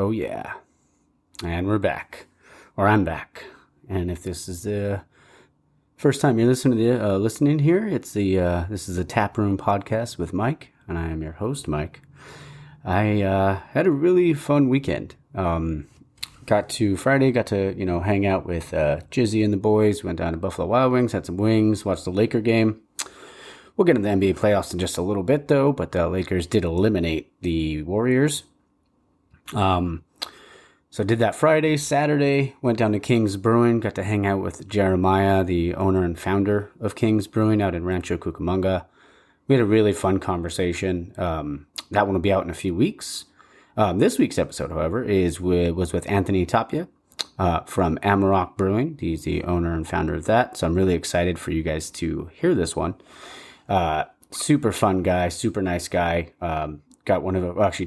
Oh, yeah. And we're back. Or I'm back. And if this is the first time you're listening here, this is a Tap Room podcast with Mike, and I am your host, Mike. I had a really fun weekend. Got to hang out with Jizzy and the boys. Went down to Buffalo Wild Wings, had some wings, watched the Laker game. We'll get into the NBA playoffs in just a little bit, though, but the Lakers did eliminate the Warriors. So I did that Friday. Saturday, went down to King's Brewing, got to hang out with Jeremiah, the owner and founder of King's Brewing out in Rancho Cucamonga. We had a really fun conversation. That one will be out in a few weeks. This week's episode, however, was with Anthony Tapia from Amarok Brewing. He's the owner and founder of that. So I'm really excited for you guys to hear this one. Super fun guy, super nice guy. Got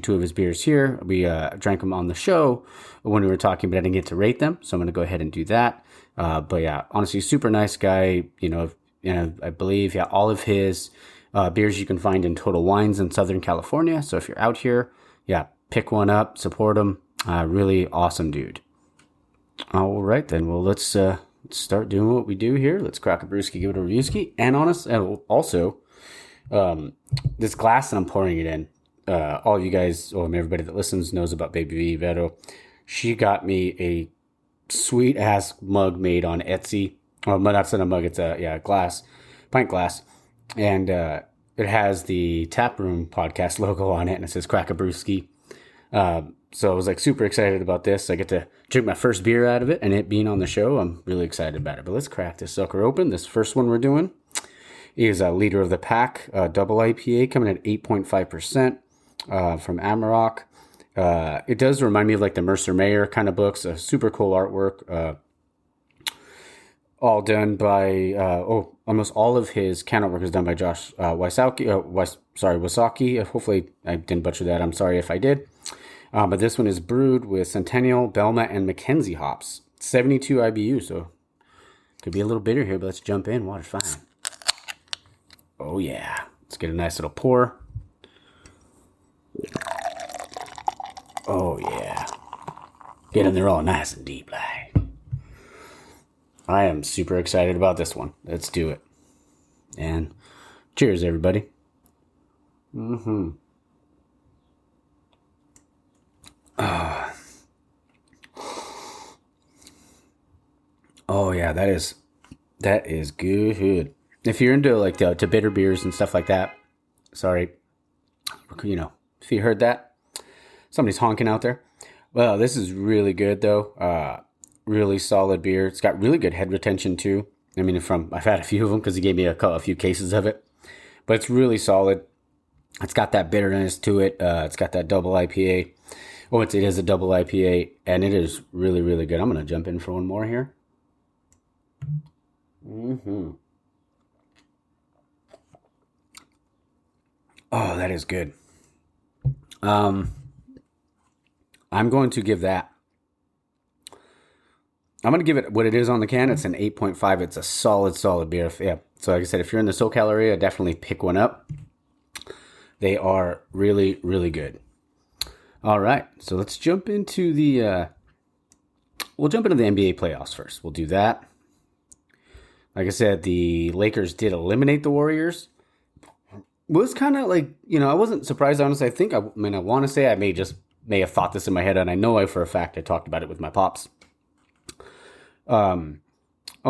two of his beers here. We drank them on the show when we were talking, but I didn't get to rate them. So I'm going to go ahead and do that. But yeah, honestly, super nice guy. I believe, all of his beers you can find in Total Wines in Southern California. So if you're out here, pick one up, support him. Really awesome dude. All right, then. Well, let's start doing what we do here. Let's crack a brewski, give it a reviewski. And also, this glass that I'm pouring it in, all you guys, everybody that listens knows about Baby Vero. She got me a sweet ass mug made on Etsy. Well, that's not a mug, it's a glass, pint glass. And it has the Tap Room podcast logo on it, and it says Crack a Brewski. So I was super excited about this. I get to drink my first beer out of it, and it being on the show, I'm really excited about it. But let's crack this sucker open. This first one we're doing is a Leader of the Pack, double IPA, coming at 8.5%. From Amarok. It does remind me of the Mercer Mayer kind of books, a super cool artwork, all done by, almost all of his can artwork is done by Josh Wysocki. Hopefully I didn't butcher that. I'm sorry if I did. But this one is brewed with Centennial, Belma, and Mackenzie hops. 72 IBU, so could be a little bitter here, but let's jump in. Water's fine. Oh yeah. Let's get a nice little pour. Oh yeah, get in there all nice and deep like. I am super excited about this one. Let's do it. And cheers, everybody. Oh yeah, that is good. If you're into to bitter beers and stuff like that, sorry, if you heard that. Somebody's honking out there. Well, this is really good, though. Really solid beer. It's got really good head retention, too. I've had a few of them because he gave me a few cases of it. But it's really solid. It's got that bitterness to it. It's got that double IPA. Oh, it is a double IPA, and it is really, really good. I'm going to jump in for one more here. Oh, that is good. I'm going to give that. I'm going to give it what it is on the can. It's an 8.5. It's a solid beer. Yeah. So like I said, if you're in the SoCal area, definitely pick one up. They are really, really good. All right. So let's jump into the NBA playoffs first. We'll do that. Like I said, the Lakers did eliminate the Warriors. Was kind of I wasn't surprised, honestly. I want to say I may have thought this in my head, and I know for a fact I talked about it with my pops. And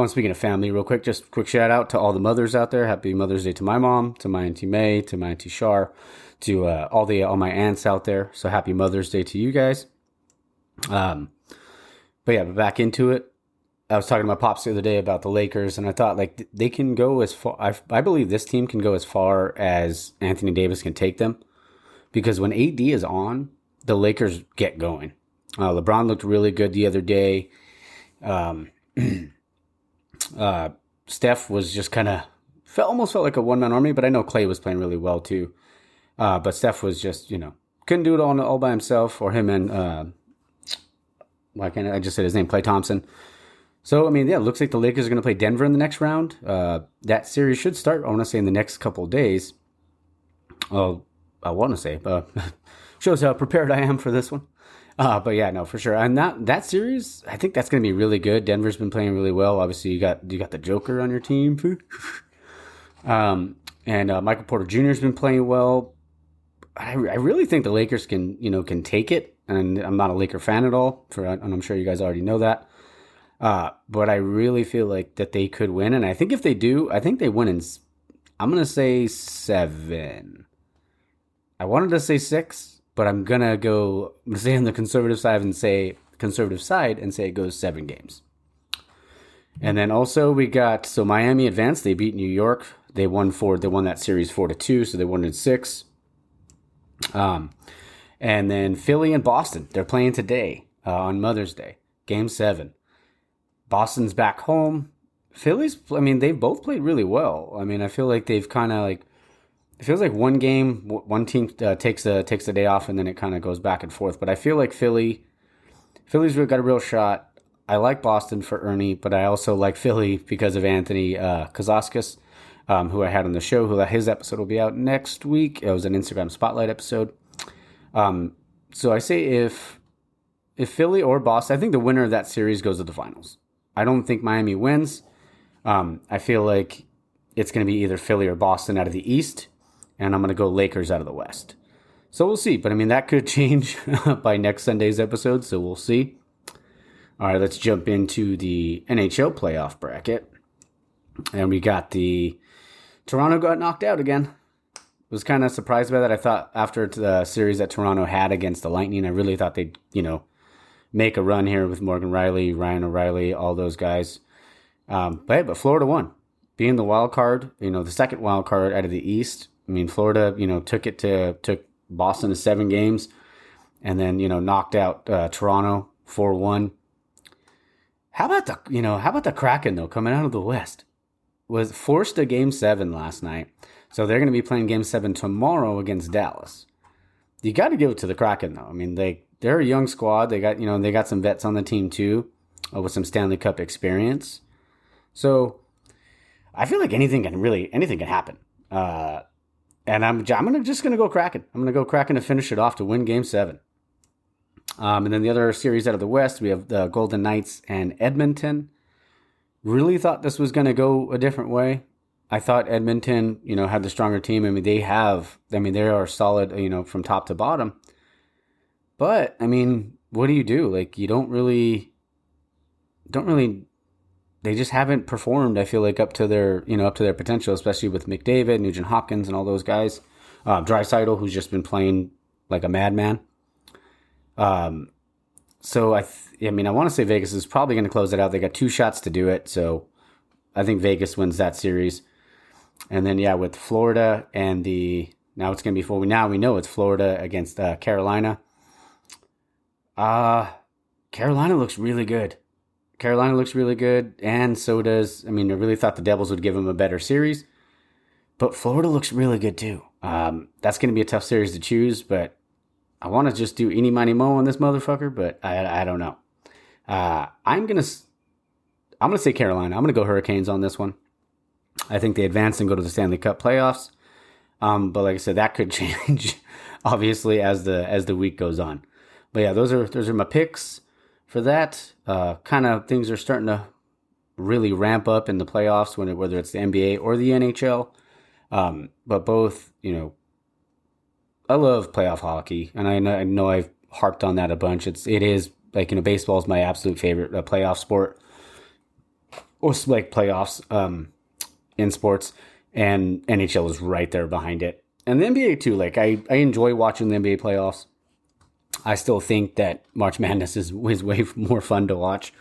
speaking of family, real quick, just quick shout out to all the mothers out there. Happy Mother's Day to my mom, to my Auntie May, to my Auntie Shar, to all my aunts out there. So happy Mother's Day to you guys. But back into it. I was talking to my pops the other day about the Lakers, and I thought they can go as far. I believe this team can go as far as Anthony Davis can take them, because when AD is on, the Lakers get going. LeBron looked really good the other day. Steph was just almost felt like a one-man army, but I know Clay was playing really well too. But Steph was just, couldn't do it all by himself, or him and, why can't I just said his name, Klay Thompson. So, it looks like the Lakers are going to play Denver in the next round. That series should start, I want to say, in the next couple of days. I want to say, shows how prepared I am for this one. But yeah, no, for sure. And that series, I think that's going to be really good. Denver's been playing really well. Obviously, you got the Joker on your team, and Michael Porter Jr. has been playing well. I really think the Lakers can take it, and I'm not a Laker fan at all. And I'm sure you guys already know that. But I really feel like that they could win, and I think if they do, I think they win in. I'm gonna say 7. I wanted to say 6, but I'm gonna stay on the conservative side and say it goes 7 games. And then also we got Miami advanced. They beat New York. They won that series 4-2, so they won in 6. And then Philly and Boston. They're playing today on Mother's Day, Game 7. Boston's back home. Philly's, I mean, they've both played really well. I mean, I feel like they've kind of like, it feels like one game, one team takes the day off, and then it kind of goes back and forth. But I feel like Philly's really got a real shot. I like Boston for Ernie, but I also like Philly because of Anthony Kazauskas, who I had on the show. His episode will be out next week. It was an Instagram Spotlight episode. So I say if Philly or Boston, I think the winner of that series goes to the finals. I don't think Miami wins. I feel like it's going to be either Philly or Boston out of the East, and I'm going to go Lakers out of the West. So we'll see. But I mean, that could change by next Sunday's episode, so we'll see. All right, let's jump into the NHL playoff bracket. And we got Toronto got knocked out again. Was kind of surprised by that. I thought after the series that Toronto had against the Lightning, I really thought they'd, make a run here with Morgan Riley, Ryan O'Reilly, all those guys. But Florida won, being the wild card, the second wild card out of the East. I mean, Florida, took Boston to 7 games, and then knocked out Toronto 4-1. How about the Kraken though, coming out of the West? Was forced to Game 7 last night, so they're going to be playing Game 7 tomorrow against Dallas. You got to give it to the Kraken though. I mean, they're a young squad. They got some vets on the team too, with some Stanley Cup experience. So I feel like anything can happen. And I'm just gonna go Kraken. I'm gonna go Kraken to finish it off to win Game 7. And then the other series out of the West, we have the Golden Knights and Edmonton. Really thought this was gonna go a different way. I thought Edmonton, had the stronger team. I mean, they are solid, from top to bottom. But I mean, what do you do? Like, you don't really. They just haven't performed, I feel like, up to their potential, especially with McDavid, Nugent Hopkins, and all those guys. Draisaitl, who's just been playing like a madman. So I want to say Vegas is probably going to close it out. They got 2 shots to do it, so I think Vegas wins that series. And then with Florida and now it's going to be now we know it's Florida against Carolina. Carolina looks really good. And so does, I really thought the Devils would give them a better series, but Florida looks really good too. That's going to be a tough series to choose, but I want to just do eeny, miny, mo on this motherfucker, but I don't know. I'm going to say Carolina. I'm going to go Hurricanes on this one. I think they advance and go to the Stanley Cup playoffs. But like I said, that could change obviously as the week goes on. But yeah, those are my picks for that. Kind of things are starting to really ramp up in the playoffs, whether it's the NBA or the NHL. But both, I love playoff hockey, and I know I've harped on that a bunch. It is like, baseball is my absolute favorite playoff sport, or like playoffs in sports, and NHL is right there behind it, and the NBA too. Like I enjoy watching the NBA playoffs. I still think that March Madness is way more fun to watch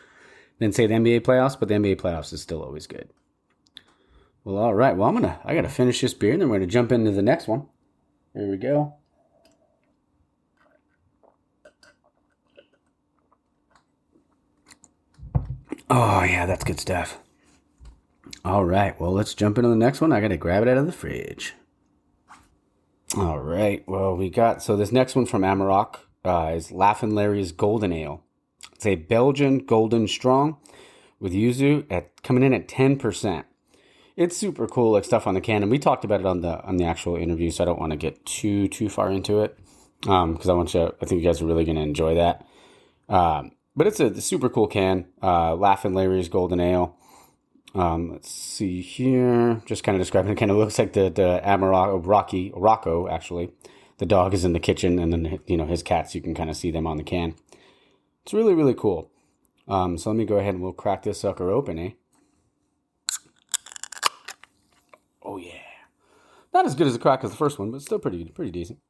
than, say, the NBA playoffs, but the NBA playoffs is still always good. Well, all right. Well, I got to finish this beer, and then we're going to jump into the next one. Here we go. Oh, yeah, that's good stuff. All right. Well, let's jump into the next one. I got to grab it out of the fridge. All right. Well, this next one from Amarok is Laughin' Larry's Golden Ale. It's a Belgian Golden Strong with yuzu coming in at 10%. It's super cool, like stuff on the can, and we talked about it on the actual interview, so I don't want to get too far into it. because I think you guys are really going to enjoy that. But it's a super cool can. Laughing Larry's Golden Ale. Let's see here. Just kind of describing it. Kind of looks like the Amarok, Rocco, actually. The dog is in the kitchen, and then, his cats, you can kind of see them on the can. It's really, really cool. So let me go ahead and we'll crack this sucker open, eh? Oh, yeah. Not as good as a crack as the first one, but still pretty decent.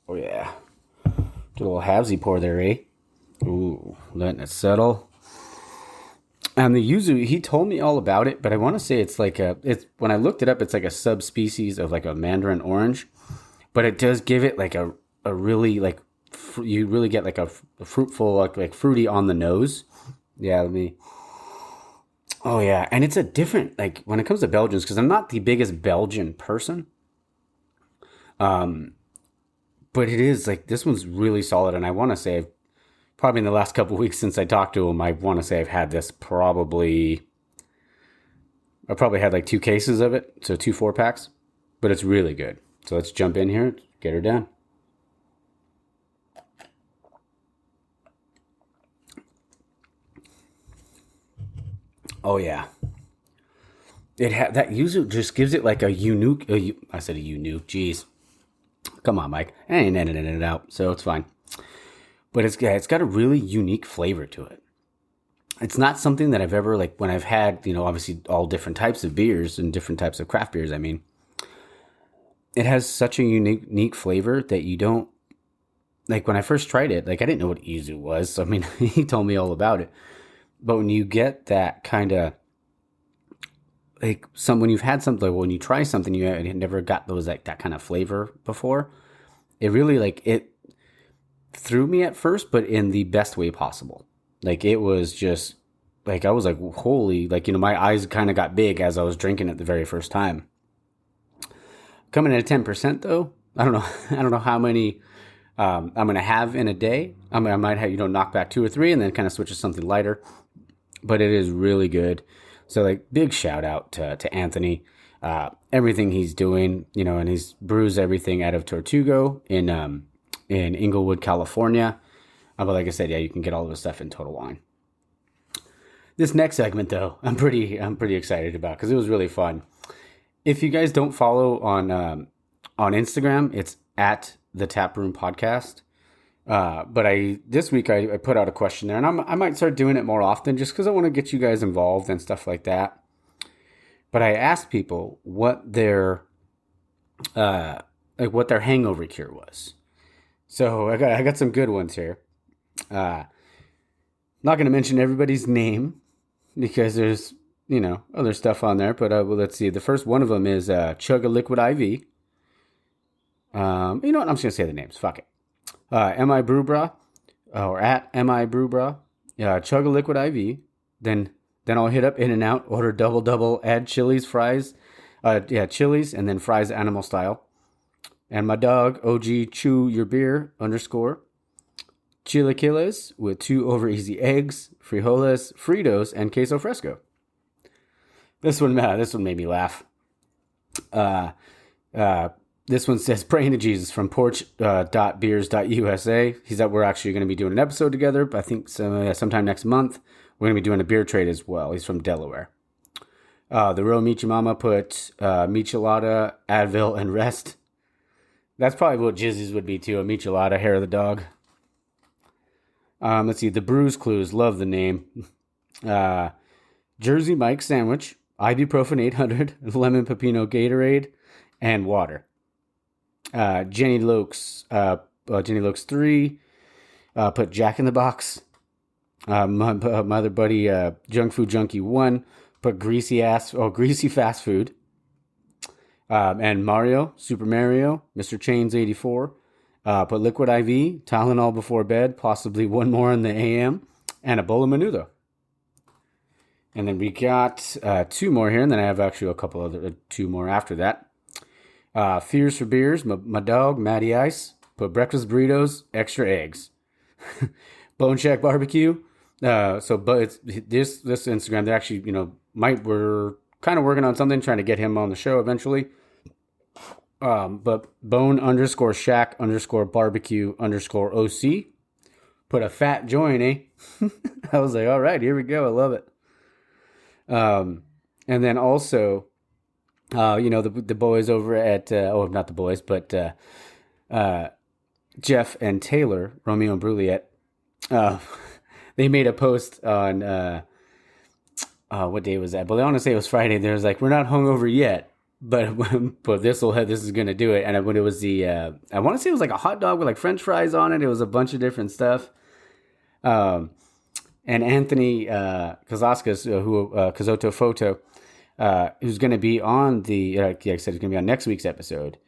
Oh, yeah. Get a little halvesy pour there, eh? Ooh, letting it settle. And the yuzu, he told me all about it, but I want to say it's like when I looked it up, it's like a subspecies of like a mandarin orange, but it does give it like a really like, you really get like a fruitful, like fruity on the nose. Yeah, oh yeah. And it's a different, like when it comes to Belgians, because I'm not the biggest Belgian person. But it is like, this one's really solid. And I want to say probably in the last couple of weeks since I talked to him, I want to say I've had this I probably had like 2 cases of it. So 2 4-packs, but it's really good. So let's jump in here, get her done. Oh yeah. That yuzu just gives it like a unique, I said a unique, jeez. Come on, Mike. I ain't editing it out, so it's fine. But it's got a really unique flavor to it. It's not something that I've ever, like, when I've had, obviously all different types of beers and different types of craft beers, I mean, it has such a unique flavor that you don't, like, when I first tried it, like, I didn't know what yuzu was. So, I mean, he told me all about it. But when you get that kind of, like, when you've had something, like, when you try something, you never got those, like, that kind of flavor before, it really, like, it threw me at first, but in the best way possible. Like, it was just, like, I was like, holy, like, my eyes kind of got big as I was drinking it the very first time. Coming in at 10%, though, I don't know how many I'm going to have in a day. I might have, knock back 2 or 3 and then kind of switch to something lighter. But it is really good. So, like, big shout out to Anthony. Everything he's doing, and he's brews everything out of Tortugo in Inglewood, California. But like I said, yeah, you can get all of the stuff in Total Wine. This next segment, though, I'm pretty excited about because it was really fun. If you guys don't follow on Instagram, it's at the Taproom Podcast. But this week I put out a question there, and I might start doing it more often just because I want to get you guys involved and stuff like that. But I asked people what their hangover cure was. So I got some good ones here. Not going to mention everybody's name because there's other stuff on there. But let's see. The first one of them is Chug a Liquid IV. You know what? I'm just gonna say the names. Fuck it. Mi Brewbra, or at Mi Brewbra. Chug a Liquid IV. Then I'll hit up In-N-Out, order double, add chilies, fries. Chilies, and then fries animal style. And my dog, OG Chew Your Beer _ Chilaquiles with 2 over easy eggs, frijoles, Fritos, and queso fresco. This one made me laugh. This one says, praying to Jesus from porch.beers.usa. He said we're actually going to be doing an episode together, but I think sometime next month. We're going to be doing a beer trade as well. He's from Delaware. The real Michi Mama put Michelada, Advil, and Rest. That's probably what Jizzy's would be too, a Michelada, hair of the dog. Let's see, the Brews Clues, love the name. Jersey Mike sandwich, ibuprofen 800, lemon pepino Gatorade, and water. Jenny Lokes 3, put Jack in the Box. My other buddy, Junk Food Junkie 1, put greasy fast food. And Mario, Super Mario, Mr. Chains 84, put Liquid IV, Tylenol before bed, possibly one more in the AM, and a bowl of menudo. And then we got 2 more here, and then I have actually a couple other 2 more after that. Fears for Beers, my dog, Matty Ice, put breakfast burritos, extra eggs. Bone Shack Barbecue. But it's this Instagram, they actually, we're kind of working on something, trying to get him on the show eventually. But bone_shack_barbecue_OC put a fat join, eh? I was like, all right, here we go. I love it. And then also, the boys over at, not the boys, but Jeff and Taylor, Romeo and Juliet, they made a post on, what day was that? But they want to say it was Friday. They was like, we're not hungover yet, but this is going to do it. And when it was I want to say it was like a hot dog with like French fries on it. It was a bunch of different stuff. And Anthony Kazaskas, Kazoto Photo, who's going to be on like I said, he's going to be on next week's episode.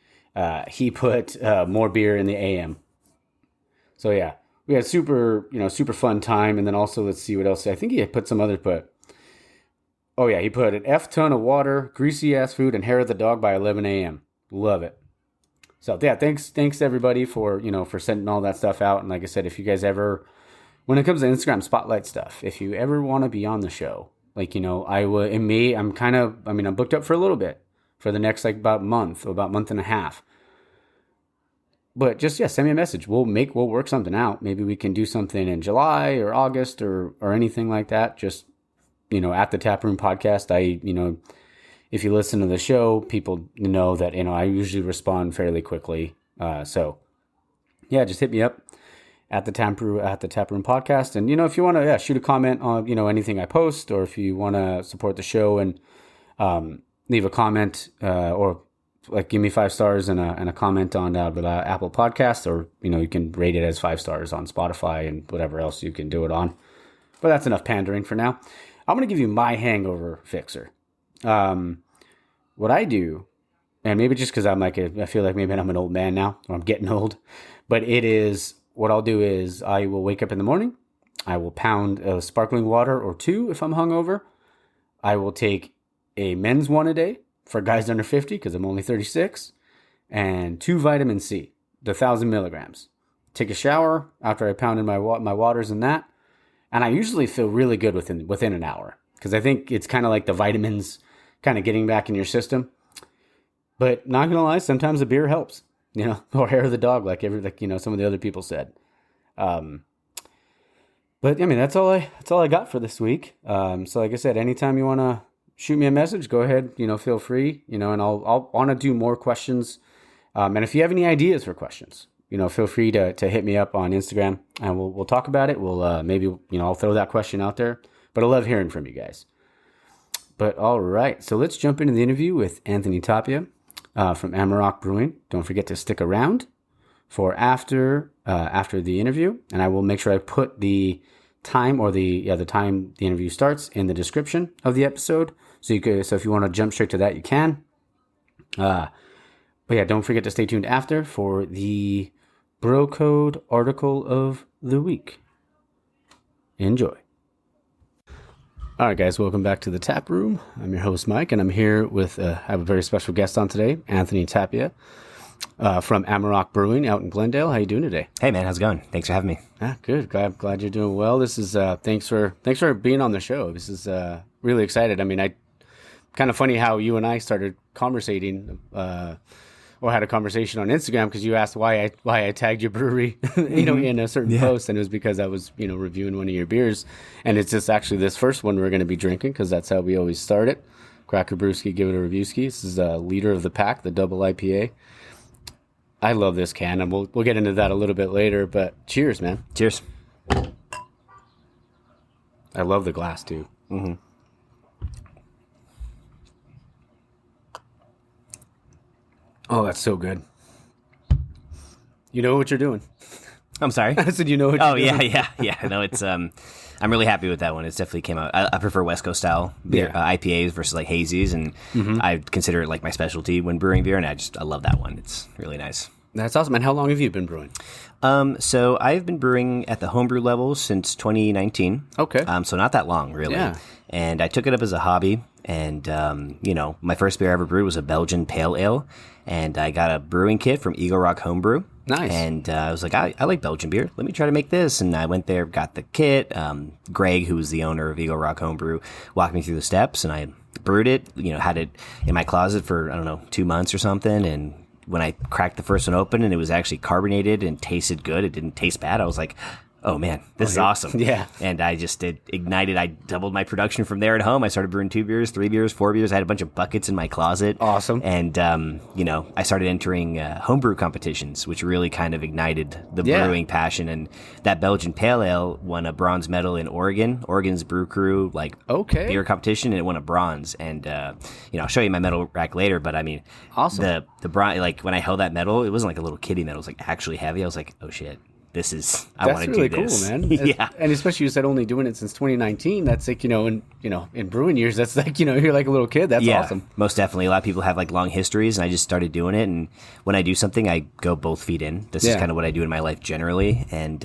He put more beer in the AM. So yeah, we had super fun time. And then also, let's see what else. I think he had put some other he put an F ton of water, greasy ass food, and hair of the dog by 11 a.m. Love it. So yeah, thanks everybody for sending all that stuff out. And like I said, if you guys ever, when it comes to Instagram spotlight stuff, if you ever want to be on the show, like, I'm booked up for a little bit for the next about month and a half. But just, send me a message. We'll work something out. Maybe we can do something in July or August or anything like that. Just, at the Taproom Podcast, if you listen to the show, people know that, I usually respond fairly quickly. So yeah, just hit me up at the Taproom Podcast. And, if you want to, shoot a comment on, anything I post, or if you want to support the show and, leave a comment, or like give me 5 stars and a comment on Apple Podcasts, or, you can rate it as 5 stars on Spotify and whatever else you can do it on. But that's enough pandering for now. I'm going to give you my hangover fixer. What I do, and maybe just because I feel like maybe I'm an old man now, or I'm getting old, but what I'll do is I will wake up in the morning. I will pound sparkling water or 2 if I'm hungover. I will take a men's one a day for guys under 50 because I'm only 36, and 2 vitamin C, the 1,000 milligrams. Take a shower after I pounded my waters and that. And I usually feel really good within an hour, because I think it's kind of like the vitamins kind of getting back in your system. But not going to lie, sometimes a beer helps, or hair of the dog, like some of the other people said. But that's all I got for this week. So like I said, anytime you want to shoot me a message, go ahead, feel free, and I'll want to do more questions. And if you have any ideas for questions, feel free to hit me up on Instagram, and we'll talk about it. We'll maybe, I'll throw that question out there, but I love hearing from you guys. But all right, so let's jump into the interview with Anthony Tapia from Amarok Brewing. Don't forget to stick around for after the interview, and I will make sure I put the time or the time the interview starts in the description of the episode. So if you want to jump straight to that, you can. But yeah, don't forget to stay tuned after for the Bro Code article of the week. Enjoy. All right, guys, welcome back to the Tap Room. I'm your host, Mike, and I'm here with I have a very special guest on today, Anthony Tapia from Amarok Brewing out in Glendale. How you doing today? Hey, man, how's it going? Thanks for having me. Good. Glad you're doing well. This is thanks for being on the show. This is really excited. I mean, kind of funny how you and I started conversating. Or had a conversation on Instagram because you asked why I tagged your brewery, in a certain post, and it was because I was, reviewing one of your beers, and it's just actually this first one we're going to be drinking because that's how we always start it. Cracker Brewski, give it a reviewski. This is a leader of the pack, the double IPA. I love this can, and we'll get into that a little bit later. But cheers, man! Cheers. I love the glass too. Mm-hmm. Oh, that's so good. You know what you're doing. I'm sorry? I said you know what you're doing. Yeah. No, it's I'm really happy with that one. It's definitely came out. I prefer West Coast style beer, IPAs versus like hazies, and I consider it like my specialty when brewing beer, and I love that one. It's really nice. That's awesome. And how long have you been brewing? So I've been brewing at the homebrew level since 2019. Okay. So not that long, really. Yeah. And I took it up as a hobby. And, my first beer I ever brewed was a Belgian Pale Ale. And I got a brewing kit from Eagle Rock Homebrew. Nice. And I was like, I like Belgian beer. Let me try to make this. And I went there, got the kit. Greg, who was the owner of Eagle Rock Homebrew, walked me through the steps. And I brewed it, had it in my closet for, I don't know, 2 months or something. And when I cracked the first one open and it was actually carbonated and tasted good, it didn't taste bad. I was like, oh man, this is awesome. Yeah. And it ignited. I doubled my production from there at home. I started brewing 2 beers, 3 beers, 4 beers. I had a bunch of buckets in my closet. Awesome. And, I started entering homebrew competitions, which really kind of ignited the brewing passion. And that Belgian Pale Ale won a bronze medal in Oregon's Brew Crew, beer competition, and it won a bronze. And, I'll show you my medal rack later, but I mean, awesome. The bronze, when I held that medal, it wasn't like a little kiddie medal. It was like actually heavy. I was like, oh shit. I want to do this. That's really cool, man. Yeah. And especially you said only doing it since 2019. That's like, in brewing years, that's like, you're like a little kid. That's awesome. Most definitely. A lot of people have long histories, and I just started doing it. And when I do something, I go both feet in. This is kind of what I do in my life generally. And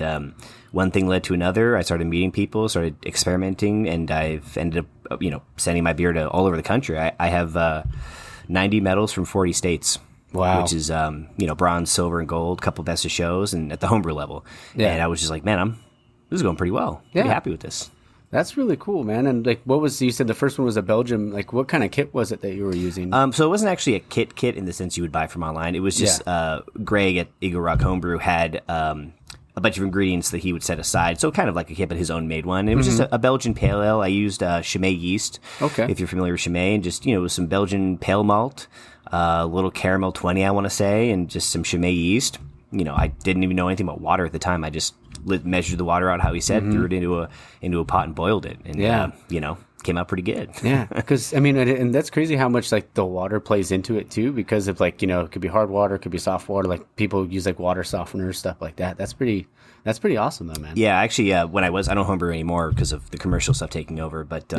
one thing led to another. I started meeting people, started experimenting, and I've ended up, sending my beer to all over the country. I have 90 medals from 40 states. Wow. Which is, bronze, silver, and gold, couple best of shows, and at the homebrew level. Yeah. And I was just like, man, this is going pretty well. Pretty happy with this. That's really cool, man. And you said the first one was a Belgium, what kind of kit was it that you were using? So it wasn't actually a kit in the sense you would buy from online. It was just, Greg at Eagle Rock Homebrew had, a bunch of ingredients that he would set aside. So kind of like a kit, but his own made one. It was just a Belgian pale ale. I used Chimay yeast. Okay. If you're familiar with Chimay, and just, with some Belgian pale malt, a little caramel 20, I want to say, and just some Chimay yeast. I didn't even know anything about water at the time. I just measured the water out how he said, threw it into a pot and boiled it. And, came out pretty good. Yeah. Because, and that's crazy how much the water plays into it too, because of it could be hard water, it could be soft water. People use water softeners, stuff like that. That's pretty awesome though, man. Yeah, actually, when I don't homebrew anymore because of the commercial stuff taking over, but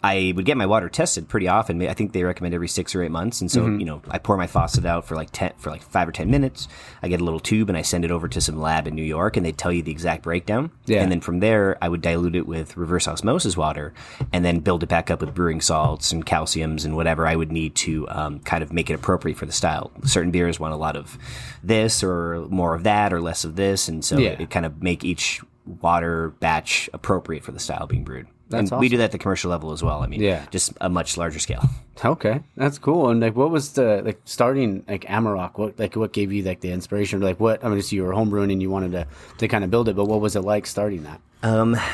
I would get my water tested pretty often. I think they recommend every 6 or 8 months. And so, I pour my faucet out for 5 or 10 minutes. I get a little tube and I send it over to some lab in New York, and they tell you the exact breakdown. Yeah. And then from there, I would dilute it with reverse osmosis water and then build it back up with brewing salts and calciums and whatever I would need to kind of make it appropriate for the style. Certain beers want a lot of this or more of that or less of this. And so it kind of make each water batch appropriate for the style being brewed. That's awesome. We do that at the commercial level as well. Just a much larger scale. Okay, that's cool. And what was the starting Amarok? What gave you the inspiration? So you were homebrewing and you wanted to kind of build it, but what was it like starting that?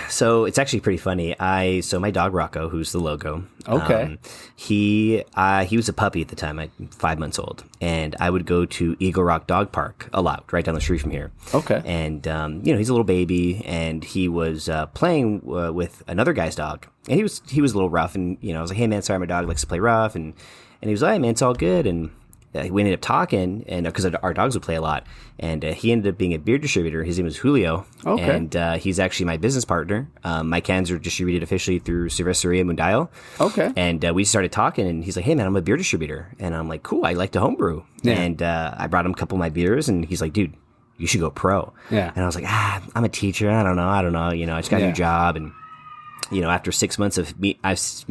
So it's actually pretty funny. So my dog Rocco, who's the logo. Okay. He was a puppy at the time, 5 months old, and I would go to Eagle Rock Dog Park a lot, right down the street from here. Okay. And he's a little baby, and he was playing with another guy's dog, and he was a little rough, and I was like, hey man, sorry, my dog likes to play rough, and he was like, hey man, it's all good, and we ended up talking, and because our dogs would play a lot, and he ended up being a beer distributor. His name was Julio, and he's actually my business partner. My cans are distributed officially through Cerveceria Mundial. Okay. And we started talking, and he's like, hey man, I'm a beer distributor, and I'm like, cool, I like to homebrew. Yeah. And I brought him a couple of my beers, and he's like, dude, you should go pro. Yeah. And I was like, I'm a teacher, I don't know, I just got a new job, and after 6 months of me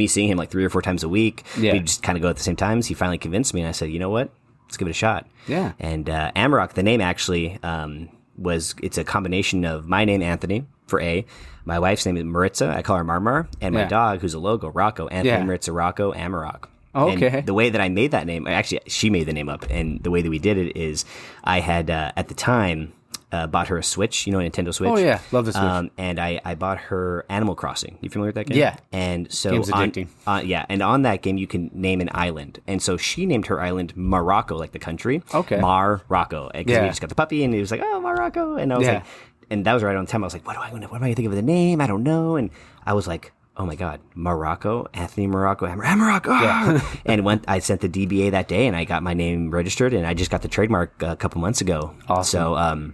seeing him 3 or 4 times a week, we just kind of go at the same times. He finally convinced me, and I said, you know what? Let's give it a shot. Yeah. And Amarok, the name actually it's a combination of my name, Anthony, for A. My wife's name is Maritza. I call her Marmar. And my dog, who's a logo, Rocco. Anthony, Maritza, Rocco, Amarok. Okay. And the way that I made that name, actually, she made the name up. And the way that we did it is I had, at the time, bought her a Switch, a Nintendo Switch. Oh, yeah. Love the Switch. And I bought her Animal Crossing. You familiar with that game? Yeah. And so game's addicting. And on that game, you can name an island. And so she named her island Morocco, like the country. Okay. Morocco. Because we just got the puppy, and it was like, oh, Morocco. And I was like, and that was right on time. I was like, what am I going to think of the name? I don't know. And I was like, oh my God, Morocco, Anthony Morocco, Amarok. Oh. And I sent the DBA that day, and I got my name registered, and I just got the trademark a couple months ago. Awesome.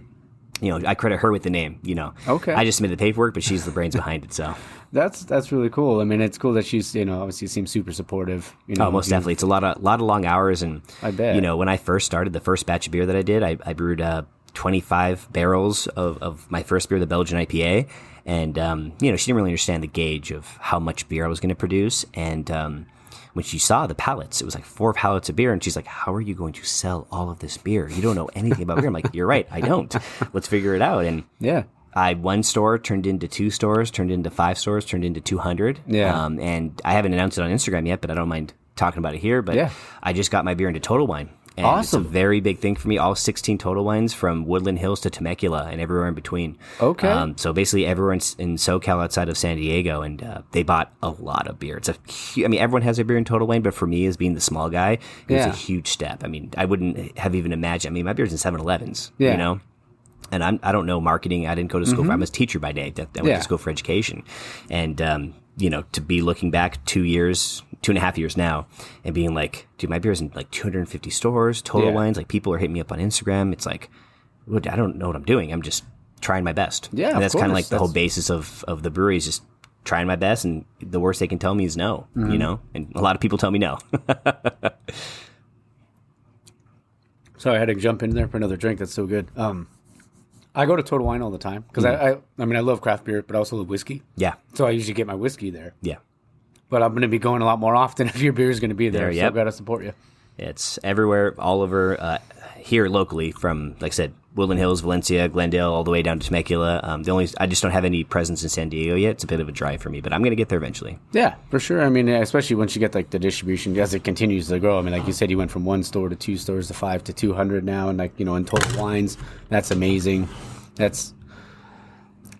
So, I credit her with the name, Okay. I just submitted the paperwork, but she's the brains behind it, so. That's really cool. It's cool that she's, obviously seems super supportive. Oh, most definitely. It's a lot of long hours, and I bet. When I first started, the first batch of beer that I did, I brewed 25 barrels of my first beer, the Belgian IPA, and she didn't really understand the gauge of how much beer I was going to produce, and when she saw the pallets, it was 4 pallets of beer, and she's like, how are you going to sell all of this beer? You don't know anything about beer. I'm like, you're right, I don't. Let's figure it out. And one store turned into 2 stores, turned into 5 stores, turned into 200. Yeah. And I haven't announced it on Instagram yet, but I don't mind talking about it here. But I just got my beer into Total Wine. And awesome. It's a very big thing for me. All 16 Total Wines from Woodland Hills to Temecula and everywhere in between. Okay. So basically everyone's in SoCal outside of San Diego, and they bought a lot of beer. Everyone has their beer in Total Wine, but for me, as being the small guy, it's a huge step. I mean, I wouldn't have even imagined. I mean, my beer's in 7-Elevens, you know? And I don't know marketing. I didn't go to school. I'm a teacher by day. I went to school for education. And, to be looking back 2.5 years now and being like, dude, my beer's in like 250 stores, Total Wines. Like, people are hitting me up on Instagram. It's like, I don't know what I'm doing. I'm just trying my best. Yeah, and that's kind of like the whole basis of the brewery is just trying my best. And the worst they can tell me is no, you know? And a lot of people tell me no. Sorry, I had to jump in there for another drink. That's so good. I go to Total Wine all the time because I love craft beer, but I also love whiskey. Yeah. So I usually get my whiskey there. Yeah. But I'm going to be going a lot more often if your beer is going to be there. So I've got to support you. It's everywhere, all over here locally, from, like I said, Woodland Hills, Valencia, Glendale, all the way down to Temecula. I just don't have any presence in San Diego yet. It's a bit of a drive for me, but I'm going to get there eventually. Yeah, for sure. I mean, especially once you get like the distribution as it continues to grow. I mean, like you said, you went from 1 store to 2 stores to 5 to 200 now, and in Total Wines, that's amazing. That's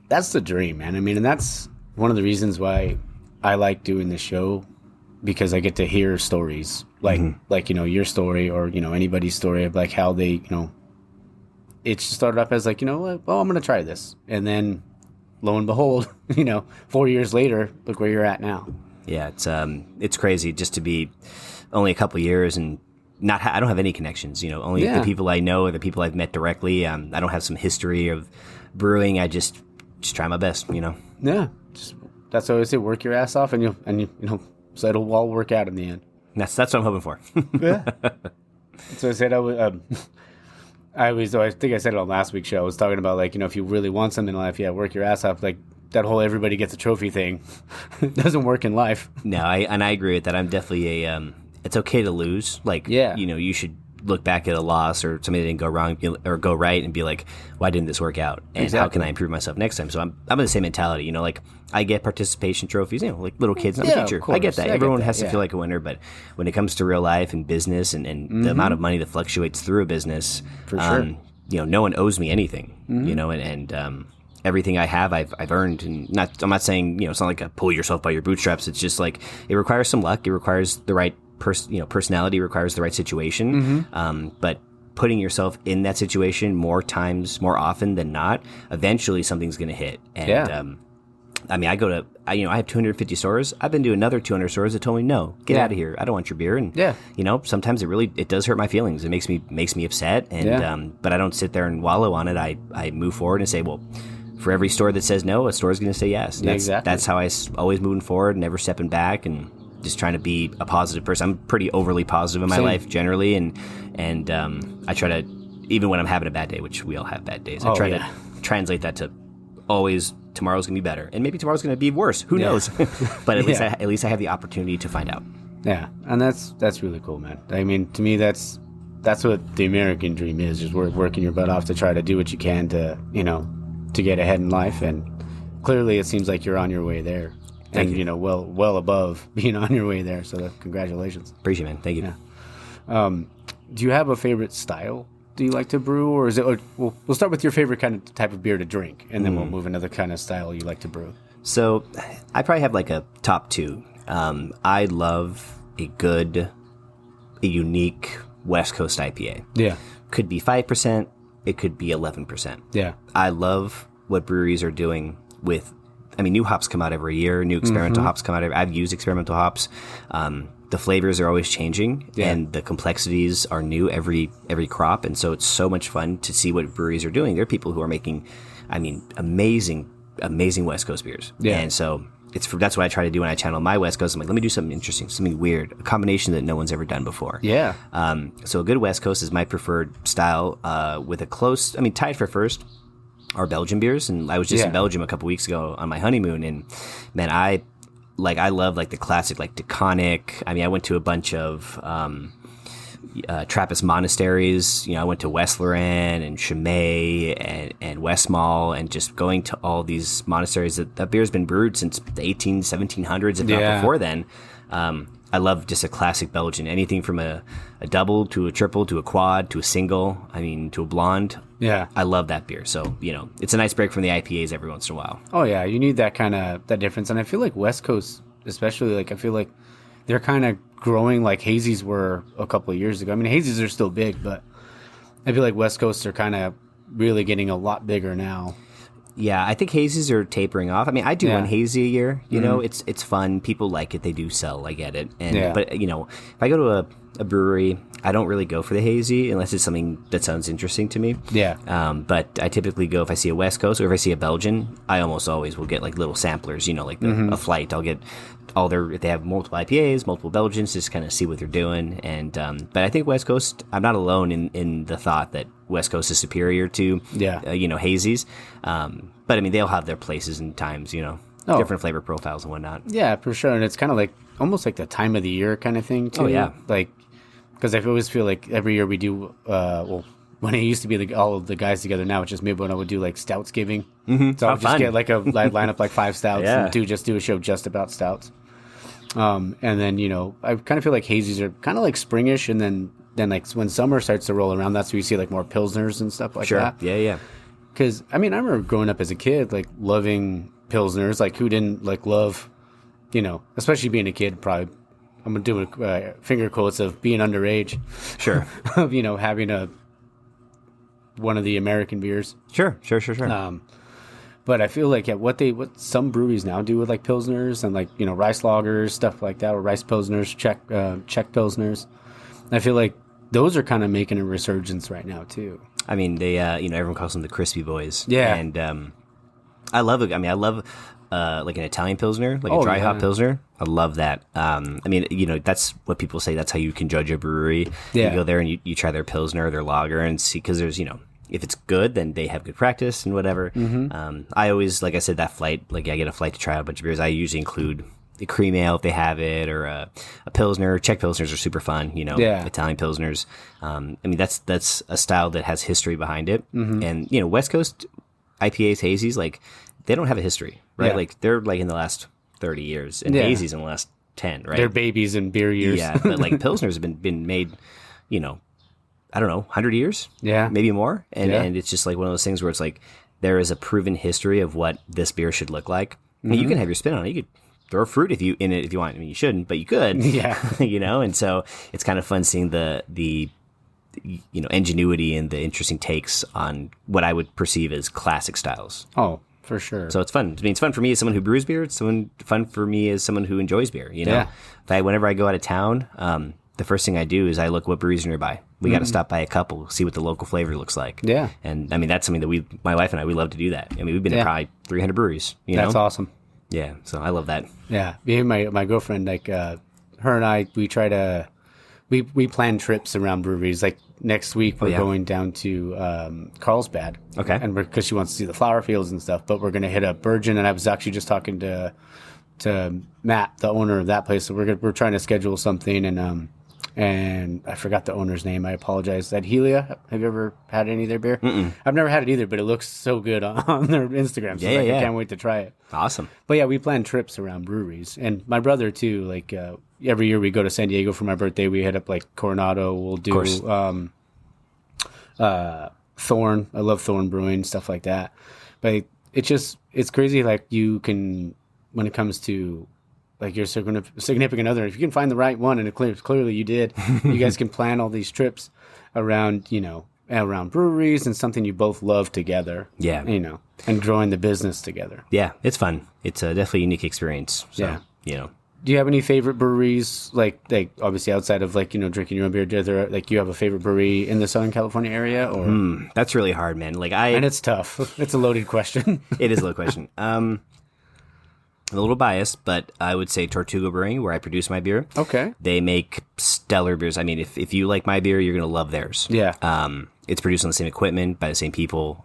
the dream, man. I mean, and that's one of the reasons why I like doing this show, because I get to hear stories like your story or anybody's story of like how they it started up as like I'm gonna try this, and then lo and behold 4 years later, look where you're at now. Yeah, it's crazy just to be only a couple years and I don't have any connections. Only the people I know or the people I've met directly. I don't have some history of brewing. I just try my best. Yeah, that's what I always say. Work your ass off, and so it'll all work out in the end. That's what I'm hoping for. Yeah. So I said I think I said it on last week's show. I was talking about like if you really want something in life, work your ass off. Like that whole everybody gets a trophy thing doesn't work in life. No, I agree with that. I'm definitely it's okay to lose. Like you should look back at a loss or something that didn't go wrong or go right and be like, why didn't this work out? And how can I improve myself next time? So I'm in the same mentality. Like I get participation trophies, like little kids. I'm a teacher. I get that. Everyone has to feel like a winner. But when it comes to real life and business and the amount of money that fluctuates through a business, for sure. No one owes me anything. And everything I have, I've earned. And I'm not saying it's not like a pull yourself by your bootstraps. It's just like it requires some luck. It requires the right personality, requires the right situation. But putting yourself in that situation more often than not, eventually something's going to hit. And I have 250 stores. I've been to another 200 stores that told me, no, get out of here. I don't want your beer. And sometimes it does hurt my feelings. It makes me upset. And but I don't sit there and wallow on it. I move forward and say, well, for every store that says no, a store is going to say yes. That's how I always moving forward, never stepping back, and just trying to be a positive person. I'm pretty overly positive in my life generally, and I try to, even when I'm having a bad day, which we all have bad days, I try to translate that to always tomorrow's gonna be better, and maybe tomorrow's gonna be worse. Who knows? But at least I have the opportunity to find out. Yeah, and that's really cool, man. I mean, to me, that's what the American dream is: just working your butt off to try to do what you can to to get ahead in life. And clearly, it seems like you're on your way there. Thank you. Well above being on your way there. So congratulations. Appreciate it, man. Thank you. Yeah. Do you have a favorite style do you like to brew, or is it? Or we'll start with your favorite kind of type of beer to drink, and then we'll move into the kind of style you like to brew. So, I probably have like a top 2. I love a unique West Coast IPA. Yeah, could be 5%. It could be 11%. Yeah, I love what breweries are doing with. New hops come out every year. New experimental hops come out. I've used experimental hops. The flavors are always changing, and the complexities are new every crop. And so it's so much fun to see what breweries are doing. There are people who are making, amazing West Coast beers. Yeah. And so that's what I try to do when I channel my West Coast. I'm like, let me do something interesting, something weird, a combination that no one's ever done before. Yeah. So a good West Coast is my preferred style. With a close, tied for first are Belgian beers, and I was just in Belgium a couple weeks ago on my honeymoon, and man, I love like the classic like Deconic. I went to a bunch of Trappist monasteries. You know, I went to West Lorraine and Chimay and West Mall, and just going to all these monasteries. That beer's been brewed since the 1700s, if not before then. I love just a classic Belgian. Anything from a double to a triple to a quad to a single. I mean, to a blonde. Yeah, I love that beer. So, you know, it's a nice break from the IPAs every once in a while. Oh yeah, you need that difference, and I feel like West Coast, especially, like I feel like they're kind of growing like hazies were a couple of years ago. I mean, hazies are still big, but I feel like West Coast are kind of really getting a lot bigger now. Yeah, I think hazies are tapering off. I mean, I do one hazy a year. You know, it's fun. People like it. They do sell. I get it. But you know, if I go to a brewery, I don't really go for the hazy unless it's something that sounds interesting to me. Yeah. But I typically go if I see a West Coast or if I see a Belgian. I almost always will get like little samplers. You know, like a flight. I'll get if they have multiple IPAs, multiple Belgians, just kind of see what they're doing. And but I think West Coast, I'm not alone in the thought that West Coast is superior to hazies. But I mean, they'll have their places and times, you know, different flavor profiles and whatnot. Yeah, for sure. And it's kind of like almost like the time of the year kind of thing too. Oh yeah, like because I always feel like every year we do when it used to be all of the guys together, now it's just me, when I would do like stouts giving. So I would just get like I'd line up like 5 stouts and do a show just about stouts. And then, you know, I kind of feel like hazies are kind of like springish, and then like when summer starts to roll around, that's where you see like more pilsners and stuff like that. Yeah. Because I mean, I remember growing up as a kid, like loving pilsners. Like who didn't like love, you know, especially being a kid. Probably, I'm gonna do finger quotes of being underage. Sure. Of, you know, having one of the American beers. Sure. But I feel like what some breweries now do with like pilsners and like, you know, rice lagers, stuff like that, or rice pilsners, Czech pilsners. I feel like those are kind of making a resurgence right now too. I mean, they you know, everyone calls them the crispy boys. Yeah. And I love it. I mean, I love like an Italian pilsner, like a dry hop pilsner. I love that. I mean, you know, that's what people say. That's how you can judge a brewery. Yeah. You go there and you try their pilsner or their lager and see, because there's, you know, if it's good, then they have good practice and whatever. I always, like I said, that flight, like I get a flight to try out a bunch of beers. I usually include the cream ale if they have it, or a pilsner. Czech pilsners are super fun, you know. Italian pilsners. I mean, that's a style that has history behind it. And, you know, West Coast IPAs, hazies, like they don't have a history, right? Like they're like in the last 30 years, and hazies in the last 10, right? They're babies in beer years. Yeah, but like pilsners have been made, you know, I don't know, 100 years? Yeah. Maybe more. And it's just like one of those things where it's like there is a proven history of what this beer should look like. I mean, you can have your spin on it. You could throw fruit if you want. I mean, you shouldn't, but you could. Yeah. You know, and so it's kind of fun seeing the you know, ingenuity and the interesting takes on what I would perceive as classic styles. Oh, for sure. So it's fun. I mean, it's fun for me as someone who brews beer. It's fun for me as someone who enjoys beer, you know? Yeah. Whenever I go out of town, the first thing I do is I look what breweries are nearby. We got to stop by a couple, see what the local flavor looks like. Yeah. And I mean, that's something that my wife and I, we love to do that. I mean, we've been to probably 300 breweries, you know? That's awesome. Yeah. So I love that. Yeah. Me and my girlfriend, like, her and I, we try to, we plan trips around breweries. Like next week, we're going down to Carlsbad. Okay. And because she wants to see the flower fields and stuff, but we're going to hit up Bergen. And I was actually just talking to Matt, the owner of that place. So we're trying to schedule something, and I forgot the owner's name. I apologize. That Helia. Have you ever had any of their beer? Mm-mm. I've never had it either, but it looks so good on their Instagram. So I can't wait to try it. Awesome. But yeah, we plan trips around breweries, and my brother too. Like every year we go to San Diego for my birthday. We hit up like Coronado. We'll do Thorn. I love Thorn Brewing, stuff like that. But it's crazy. Like you can, when it comes to like your significant other, if you can find the right one, and clearly you did, you guys can plan all these trips around, you know, around breweries and something you both love together. Yeah. You know, and growing the business together. Yeah, it's fun. It's a definitely unique experience. So, you know. Do you have any favorite breweries, like obviously outside of like, you know, drinking your own beer? Do there, like, you have a favorite brewery in the Southern California area, or? That's really hard, man. Like and it's tough. It's a loaded question. It is a loaded question. I'm a little biased, but I would say Tortuga Brewing, where I produce my beer. Okay. They make stellar beers. I mean, if you like my beer, you're going to love theirs. Yeah. It's produced on the same equipment by the same people.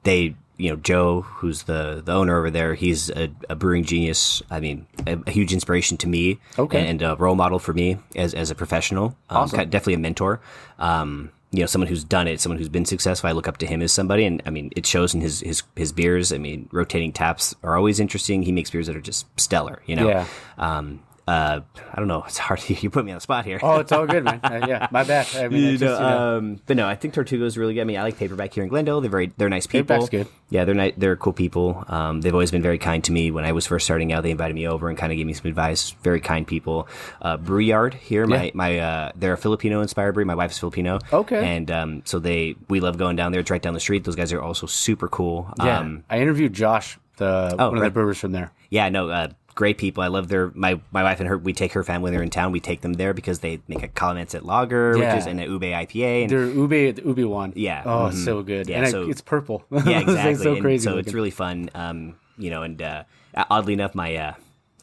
They, Joe, who's the owner over there, he's a brewing genius. I mean, a huge inspiration to me, and a role model for me as a professional. Awesome. Definitely a mentor. Someone who's done it, someone who's been successful. I look up to him as somebody, and I mean, it shows in his beers. I mean, rotating taps are always interesting. He makes beers that are just stellar. Yeah. I don't know. It's hard. You put me on the spot here. Oh, it's all good, man. Yeah, my bad. I mean, but no, I think Tortuga is really good. I mean, I like Paperback here in Glendale. They're nice people. Paperback's good. Yeah, they're cool people. They've always been very kind to me. When I was first starting out, they invited me over and kind of gave me some advice. Very kind people. Brew Yard here, they're a Filipino inspired brewery. My wife's Filipino. Okay. And so we love going down there. It's right down the street. Those guys are also super cool. Yeah. I interviewed Josh, one of the brewers from there. Yeah, no, great people. I love my wife and her. We take her family when they're in town. We take them there because they make a Colonenset Lager, which is an Ube IPA. And their the Ube one. Yeah. Oh, it's so good. Yeah, and it's purple. Yeah, exactly. It's so crazy. So it's really fun. Oddly enough, my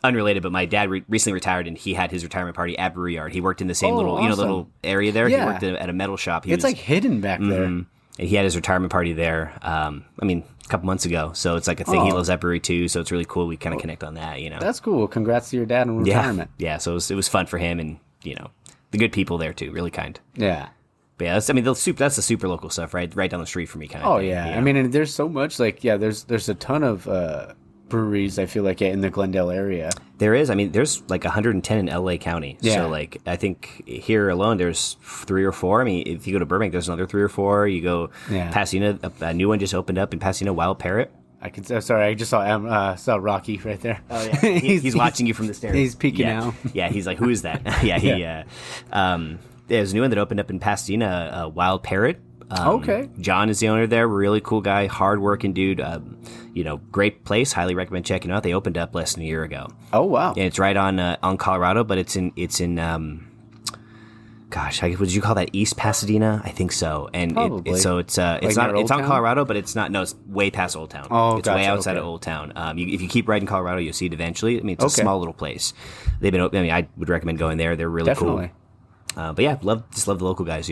unrelated, but my dad recently retired, and he had his retirement party at Brewery Yard. He worked in the same little area there. Yeah. He worked at a metal shop. It's like hidden back there. And he had his retirement party there. A couple months ago, so it's like a thing. He loves that brewery too, so it's really cool. We kind of connect on that, That's cool. Congrats to your dad on retirement. Yeah. So it was fun for him, and the good people there too, really kind. Yeah. But yeah, that's the super local stuff, right down the street for me, kind of. Oh yeah, I mean, and there's so much there's a ton of breweries. I feel like in the Glendale area. There is. I mean, there's like 110 in LA County. Yeah. So like, I think here alone there's 3 or 4. I mean, if you go to Burbank, there's another 3 or 4. You go Pasadena, a new one just opened up in Pasadena, Wild Parrot. I just saw Rocky right there. Oh yeah, he's watching you from the stairs. He's peeking out. Yeah, he's like, who is that? There's a new one that opened up in Pasadena, Wild Parrot. Okay. John is the owner there. Really cool guy, hardworking dude. Great place. Highly recommend checking it out. They opened up less than a year ago. Oh wow! And it's right on Colorado, but it's in would you call that East Pasadena? I think so. And probably. It's on Colorado, but it's not. No, it's way past Old Town. Oh, it's way outside of Old Town. If you keep riding Colorado, you'll see it eventually. I mean, it's a small little place. They've been. I would recommend going there. They're really Definitely. Cool. But yeah, love the local guys.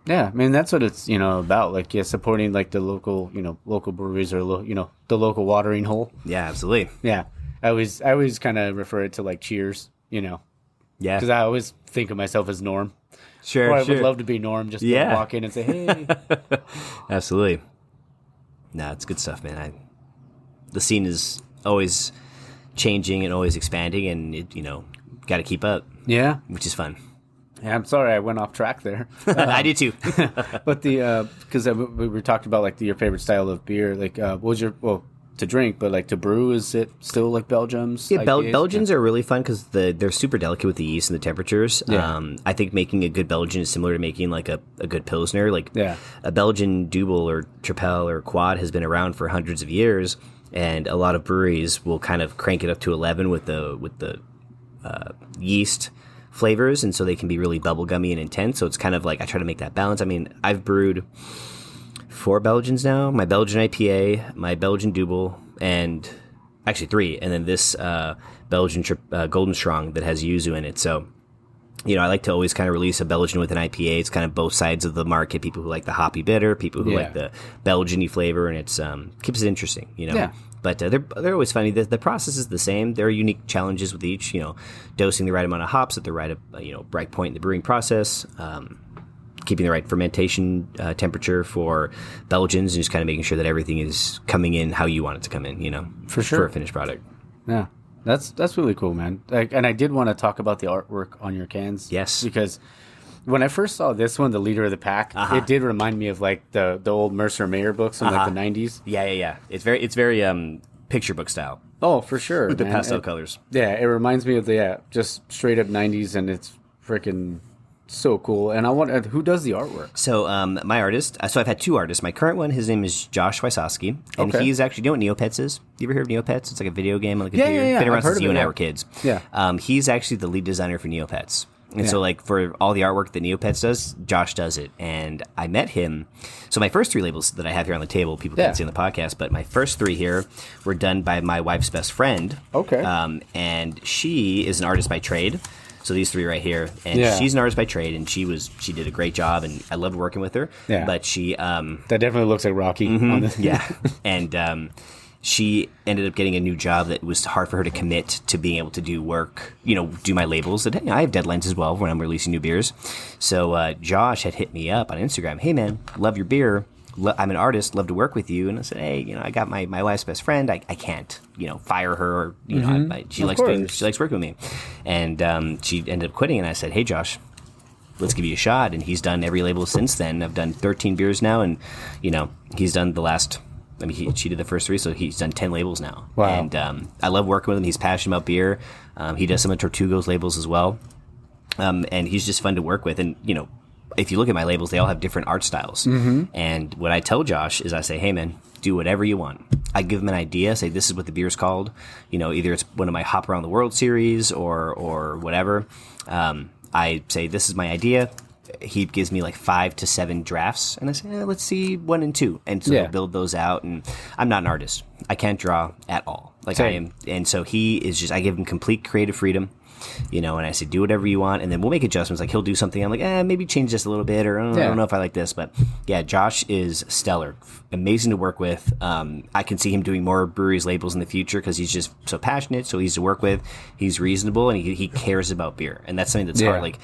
Yeah, I mean that's what it's about. Like supporting like the local local breweries or the local watering hole. Yeah, absolutely. Yeah, I always kind of refer it to like Cheers. Yeah, because I always think of myself as Norm. Sure, or I would love to be Norm. Just to walk in and say, hey. Absolutely. No, it's good stuff, man. The scene is always changing and always expanding, and it got to keep up. Yeah, which is fun. Yeah, I'm sorry I went off track there. I did too. But because we were talking about like your favorite style of beer, like what was your to drink, but like to brew, is it still like Belgium's? Yeah, Belgians are really fun because they're super delicate with the yeast and the temperatures. Yeah. I think making a good Belgian is similar to making like a good Pilsner. Like a Belgian Double or Tripel or Quad has been around for hundreds of years, and a lot of breweries will kind of crank it up to 11 with the yeast flavors, and so they can be really bubblegummy and intense. So it's kind of like I try to make that balance. I mean, I've brewed 4 Belgians now: my Belgian IPA, my Belgian Double, and actually 3, and then this Belgian Golden Strong that has yuzu in it. So I like to always kind of release a Belgian with an IPA. It's kind of both sides of the market: people who like the hoppy bitter, people who like the Belgian-y flavor, and it's keeps it interesting. Yeah. But they're always funny. The process is the same. There are unique challenges with each. Dosing the right amount of hops at the right right point in the brewing process. Keeping the right fermentation temperature for Belgians, and just kind of making sure that everything is coming in how you want it to come in. For sure, for a finished product. Yeah, that's really cool, man. And I did want to talk about the artwork on your cans. Yes, because when I first saw this one, the Leader of the Pack, it did remind me of like the old Mercer Mayer books from like the 90s. Yeah. It's very picture book style. Oh, for sure. With the pastel colors. Yeah, it reminds me of just straight up 90s, and it's freaking so cool. And I want who does the artwork? So my artist. So I've had 2 artists. My current one, his name is Josh Wysocki, and he's actually. Do you know what Neopets is? You ever heard of Neopets? It's like a video game on the computer. Yeah. Been around since you and I were kids. Yeah. He's actually the lead designer for Neopets. And so, like, for all the artwork that Neopets does, Josh does it. And I met him. So my first 3 labels that I have here on the table, people can't see on the podcast, but my first 3 here were done by my wife's best friend. Okay. And she is an artist by trade. So these three right here, and she's an artist by trade, and she did a great job, and I loved working with her. Yeah. But she that definitely looks like Rocky. On this. Yeah, and she ended up getting a new job that was hard for her to commit to being able to do work, do my labels. And I have deadlines as well when I'm releasing new beers. So Josh had hit me up on Instagram. Hey man, love your beer. I'm an artist, love to work with you. And I said, hey, I got my wife's best friend. I can't, fire her. Or, she likes working with me. And she ended up quitting. And I said, hey Josh, let's give you a shot. And he's done every label since then. I've done 13 beers now. And, he's done the last... she did the first 3, so he's done 10 labels now. Wow. And I love working with him. He's passionate about beer. He does some of Tortugo's labels as well. And he's just fun to work with. And, if you look at my labels, they all have different art styles. Mm-hmm. And what I tell Josh is I say, hey, man, do whatever you want. I give him an idea, say this is what the beer's called. Either it's one of my Hop Around the World series or whatever. I say, this is my idea. He gives me like 5 to 7 drafts, and I say, let's see 1 and 2, and so we'll build those out. And I'm not an artist; I can't draw at all. Like I am, and so he is just. I give him complete creative freedom, and I say, do whatever you want, and then we'll make adjustments. Like he'll do something, I'm like, maybe change this a little bit, or I don't know if I like this, but yeah, Josh is stellar, amazing to work with. I can see him doing more breweries labels in the future because he's just so passionate, so easy to work with. He's reasonable, and he cares about beer, and that's something that's hard. Like.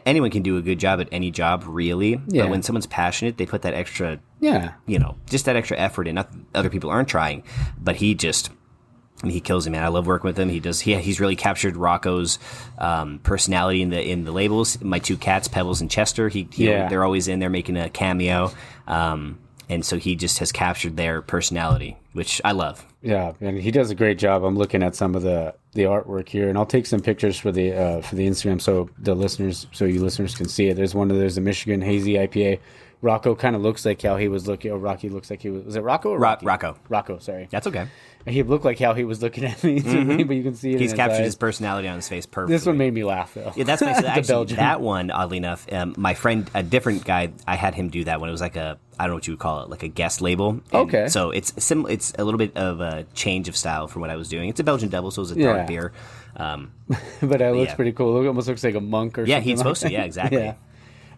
Anyone can do a good job at any job, really. But when someone's passionate, they put that extra, just that extra effort in. Not that other people aren't trying, but he kills it, man. I love working with him. He's really captured Rocco's personality in the labels. My 2 cats, Pebbles and Chester, they're always in there making a cameo. And so he just has captured their personality, which I love. Yeah, and he does a great job. I'm looking at some of the artwork here, and I'll take some pictures for the Instagram so you listeners can see it. There's a Michigan Hazy IPA. Rocco kind of looks like how he was looking. Rocky looks like he was. Was it Rocco or Rocky? Rocco. Rocco, sorry. That's okay. And he looked like how he was looking at me, but you can see it. He's in captured his his personality on his face perfectly. This one made me laugh, though. Yeah, that's nice. Actually, that one, oddly enough, my friend, a different guy, I had him do that one. It was like I don't know what you would call it, like a guest label. And okay. So it's a little bit of a change of style from what I was doing. It's a Belgian double, so it's a dark beer. But it looks pretty cool. It almost looks like a monk or something. Yeah, he's supposed to. Yeah, exactly. Yeah.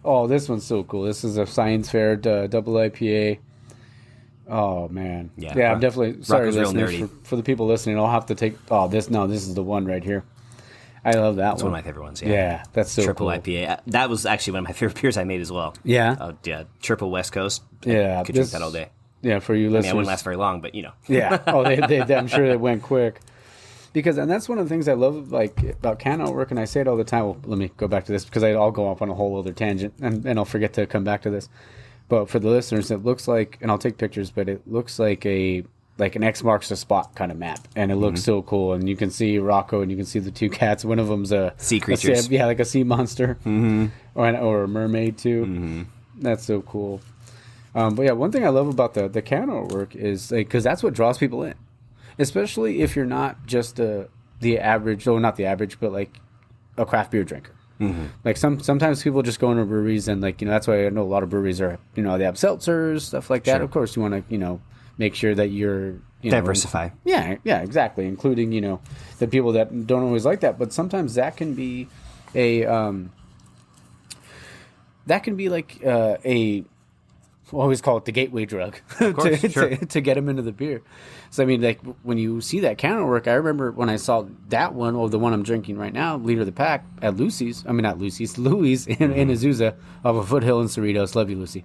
Oh, this one's so cool. This is a Science Fair double IPA. Oh, man. Yeah, I'm definitely sorry, listeners. For the people listening, I'll have to take... this is the one right here. I love that one. It's one of my favorite ones, Yeah, that's so Triple cool. IPA. That was actually one of my favorite beers I made as well. Yeah? Oh, yeah. Triple West Coast. Yeah. I could drink that all day. Yeah, for you listeners. I wouldn't last very long, but Yeah. Oh, I'm sure it went quick. And that's one of the things I love about can artwork, and I say it all the time. Well, let me go back to this because I'll go off on a whole other tangent, and I'll forget to come back to this. But for the listeners, it looks like, and I'll take pictures, but it looks like an X marks the spot kind of map, and it looks so cool. And you can see Rocco, and you can see the 2 cats. One of them's a sea creatures, like a sea monster, or a mermaid too. Mm-hmm. That's so cool. But yeah, one thing I love about the can artwork is because that's what draws people in. Especially if you're not just the average, not the average, but like a craft beer drinker. Mm-hmm. Like sometimes people just go into breweries and that's why I know a lot of breweries are, they have seltzers, stuff like that. Sure. Of course, you want to, make sure that you're, diversify. Yeah, exactly. Including, the people that don't always like that. But sometimes that can be always call it the gateway drug of course, to get them into the beer. So, I mean, when you see that can work, I remember when I saw that one, or the one I'm drinking right now, Leader of the Pack, at Lucy's. I mean, not Lucy's, Louie's in Azusa of a Foothill in Cerritos. Love you, Lucy.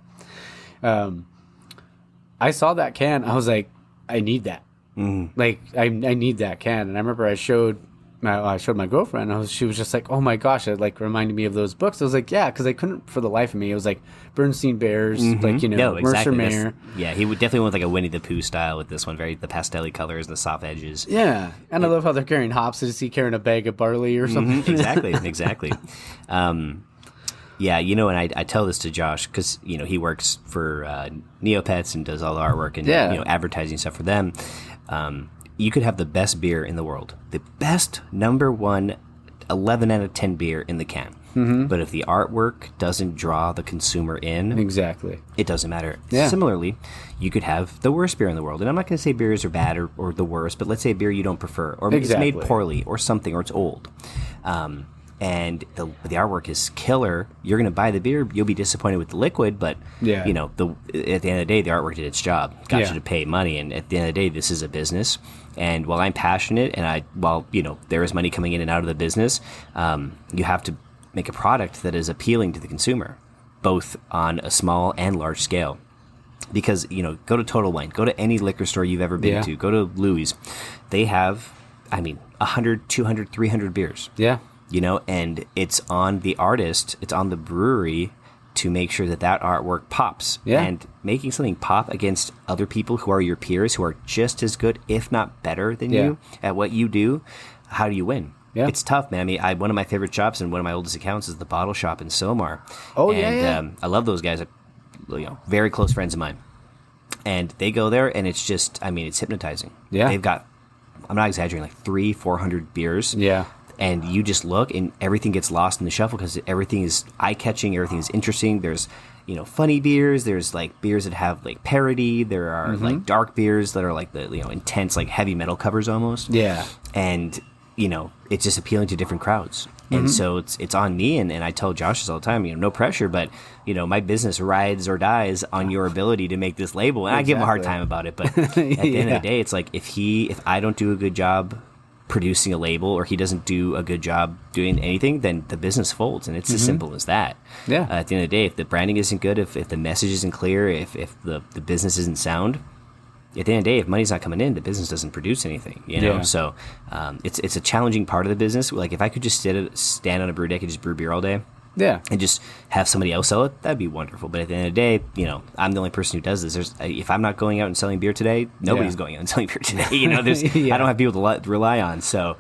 I saw that can. I was like, I need that. I need that can. And I remember I showed my girlfriend. She was just like, "Oh my gosh!" It reminded me of those books. I was like, "Yeah," because I couldn't for the life of me. It was like Bernstein Bears, exactly. Mercer Mayer. He would definitely want like a Winnie the Pooh style with this one. The pastel colors, the soft edges. Yeah, and I love how they're carrying hops. Is he carrying a bag of barley or something? Exactly. Yeah, and I tell this to Josh because he works for Neopets and does all the artwork and advertising stuff for them. You could have the best beer in the world, the best number 1 11 out of 10 beer in the can. Mm-hmm. But if the artwork doesn't draw the consumer in, exactly, it doesn't matter. Yeah. Similarly, you could have the worst beer in the world. And I'm not going to say beers are bad or the worst, but let's say a beer you don't prefer, or it's made poorly or something, or it's old. and the artwork is killer, you're going to buy the beer. You'll be disappointed with the liquid, but you know, at the end of the day, the artwork did its job. Got you to pay money, and at the end of the day, this is a business. And while I'm passionate, and while you know there is money coming in and out of the business, you have to make a product that is appealing to the consumer, both on a small and large scale. Because, you know, go to Total Wine, go to any liquor store you've ever been to, go to Louis. They have, 100, 200, 300 beers. Yeah. You know, and it's on the artist, it's on the brewery to make sure that artwork pops. Yeah. And making something pop against other people who are your peers, who are just as good, if not better than you at what you do, how do you win? Yeah. It's tough, man. One of my favorite shops and one of my oldest accounts is the Bottle Shop in Silmar. Oh, and I love those guys. You know, very close friends of mine. And they go there, and it's just, it's hypnotizing. Yeah. They've got, I'm not exaggerating, like 300-400 beers. Yeah. And you just look, and everything gets lost in the shuffle because everything is eye-catching, everything is interesting. There's, you know, funny beers. There's, like, beers that have, like, parody. There are, like, dark beers that are, like, the, you know, intense, like, heavy metal covers almost. Yeah. And, you know, it's just appealing to different crowds. And so it's on me, and I tell Josh this all the time, you know, no pressure, but, you know, my business rides or dies on your ability to make this label. And I give him a hard time about it, but at the end of the day, it's like if I don't do a good job producing a label, or he doesn't do a good job doing anything, then the business folds, and it's as simple as that. Yeah. At the end of the day, if the branding isn't good, if the message isn't clear, if the business isn't sound, at the end of the day, if money's not coming in, the business doesn't produce anything, you know? Yeah. So it's a challenging part of the business. Like, if I could just stand on a brew deck and just brew beer all day, and just have somebody else sell it, that'd be wonderful. But at the end of the day, you know, I'm the only person who does this. If I'm not going out and selling beer today, nobody's going out and selling beer today. You know, I don't have people to rely on. So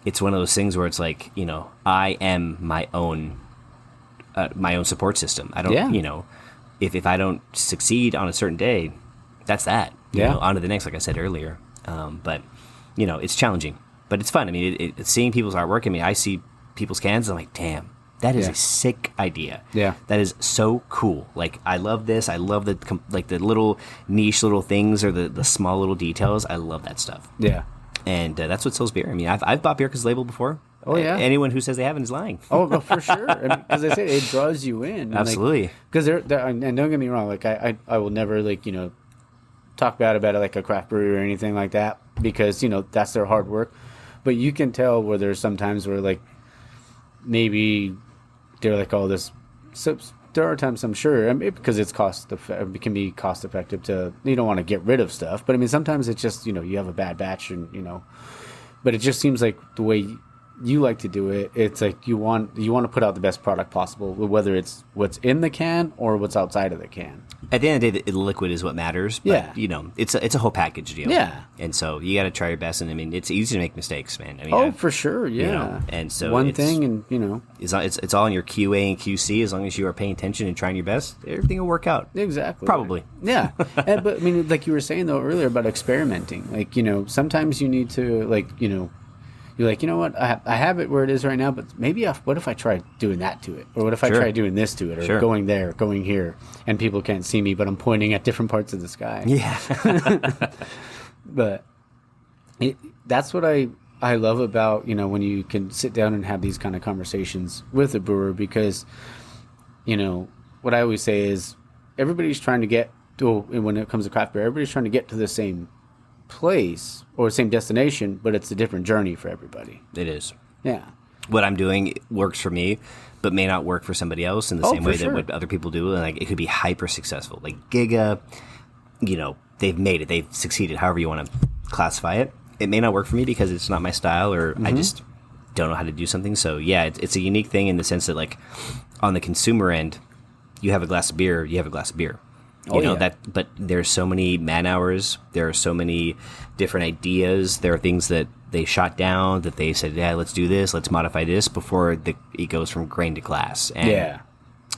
it's one of those things where it's like, you know, I am my own support system. I don't, you know, if I don't succeed on a certain day, that's that. You know, on to the next, like I said earlier. But, you know, it's challenging, but it's fun. It's seeing people's artwork. I see people's cans, and I'm like, damn, that is a sick idea. Yeah. That is so cool. Like, I love this. I love the little niche little things, or the small little details. I love that stuff. Yeah. And that's what sells beer. I've bought beer because label before. Oh, yeah. Anyone who says they haven't is lying. Oh, for sure. Because I say it draws you in. Absolutely. Because and don't get me wrong, like, I will never, like, you know, talk bad about it like a craft brewery or anything like that, because, you know, that's their hard work. But you can tell where there's sometimes where, like, maybe they're like, oh, this. So there are times, I'm sure, because it can be cost effective to, you don't want to get rid of stuff. But sometimes it's just, you know, you have a bad batch, and, you know, but it just seems like the way you like to do it, it's like you want to put out the best product possible, whether it's what's in the can or what's outside of the can. At the end of the day, the liquid is what matters. But, you know, it's a whole package deal. Yeah. And so you got to try your best. And it's easy to make mistakes, man. For sure. Yeah. You know, and so one thing, and, you know, it's all in your QA and QC. As long as you are paying attention and trying your best, everything will work out. Exactly. Probably. Yeah. But like you were saying though earlier about experimenting, like, you know, sometimes you need to, like, you know, you're like, you know what, I have it where it is right now, but maybe what if I try doing that to it? Or what if I try doing this to it? Or going there, going here, and people can't see me, but I'm pointing at different parts of the sky. Yeah. But that's what I love about, you know, when you can sit down and have these kind of conversations with a brewer, because, you know, what I always say is everybody's trying to get to, when it comes to craft beer, everybody's trying to get to the same place or same destination, but it's a different journey for everybody. It is. Yeah. What I'm doing works for me, but may not work for somebody else in the same way that what other people do. And, like, it could be hyper successful. Like Giga, you know, they've made it, they've succeeded, however you want to classify it. It may not work for me because it's not my style, or I just don't know how to do something. So yeah, it's a unique thing in the sense that, like, on the consumer end, you have a glass of beer, you have a glass of beer. You know that, but there's so many man hours. There are so many different ideas. There are things that they shot down that they said, "Yeah, let's do this. Let's modify this," before it goes from grain to glass. And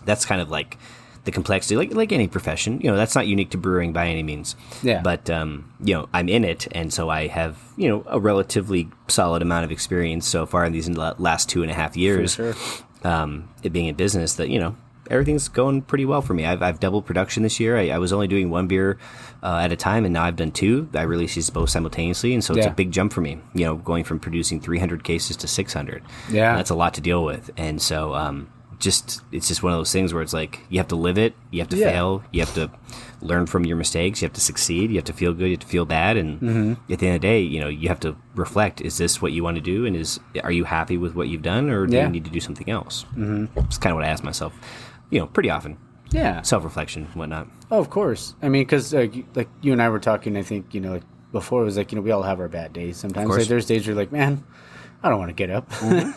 that's kind of like the complexity, like any profession. You know, that's not unique to brewing by any means. Yeah. But you know, I'm in it, and so I have, you know, a relatively solid amount of experience so far in these last 2.5 years. For sure. It being in business, that, you know, everything's going pretty well for me. I've doubled production this year. I was only doing one beer at a time, and now I've done two. I release these both simultaneously, and so it's a big jump for me. Going from producing 300 cases to 600. Yeah, that's a lot to deal with, and so it's just one of those things where it's like you have to live it, you have to fail, you have to learn from your mistakes, you have to succeed, you have to feel good, you have to feel bad, and at the end of the day, you have to reflect: is this what you want to do, and are you happy with what you've done, or do you need to do something else? It's kind of what I ask myself, pretty often. Yeah, self-reflection and whatnot. Oh, of course. I mean, because like you and I were talking, I think before, it was like we all have our bad days. Sometimes like, there's days where you're like, man, I don't want to get up. I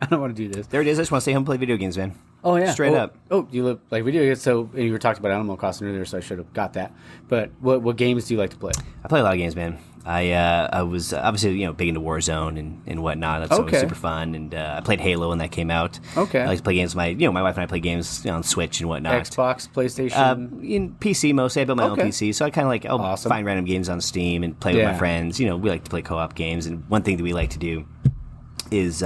don't want to do this. There it is. I just want to stay home and play video games, man. Oh, yeah. Straight up. Oh, you live like video games. So you were talking about Animal Crossing earlier, so I should have got that. But what games do you like to play? I play a lot of games, man. I was obviously big into Warzone and whatnot. That's always super fun. And I played Halo when that came out. Okay. I like to play games. My wife and I play games on Switch and whatnot. Xbox, PlayStation, in PC mostly. I built my own PC, so I kind of like find random games on Steam and play with my friends. We like to play co-op games, and one thing that we like to do is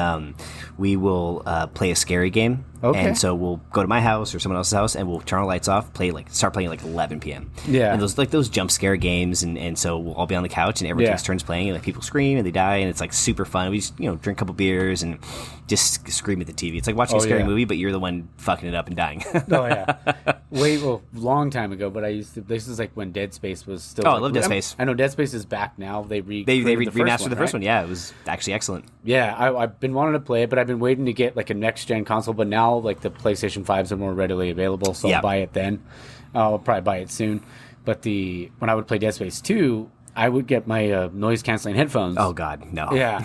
we will play a scary game. Okay. And so we'll go to my house or someone else's house, and we'll turn our lights off, start playing at 11 p.m. Yeah. And those jump scare games, and so we'll all be on the couch, and everyone takes turns playing, and people scream and they die, and it's like super fun. We just drink a couple beers and just scream at the TV. It's like watching a scary movie, but you're the one fucking it up and dying. Oh yeah. Long time ago, but this is like when Dead Space was still. Oh, I love Dead Space. I know Dead Space is back now. They remastered the first one. Yeah, it was actually excellent. Yeah, I've been wanting to play it, but I've been waiting to get like a next gen console. But now like the PlayStation 5s are more readily available, so I'll buy it then. I'll probably buy it soon. But when I would play Dead Space 2, I would get my noise canceling headphones. Oh God, no. Yeah,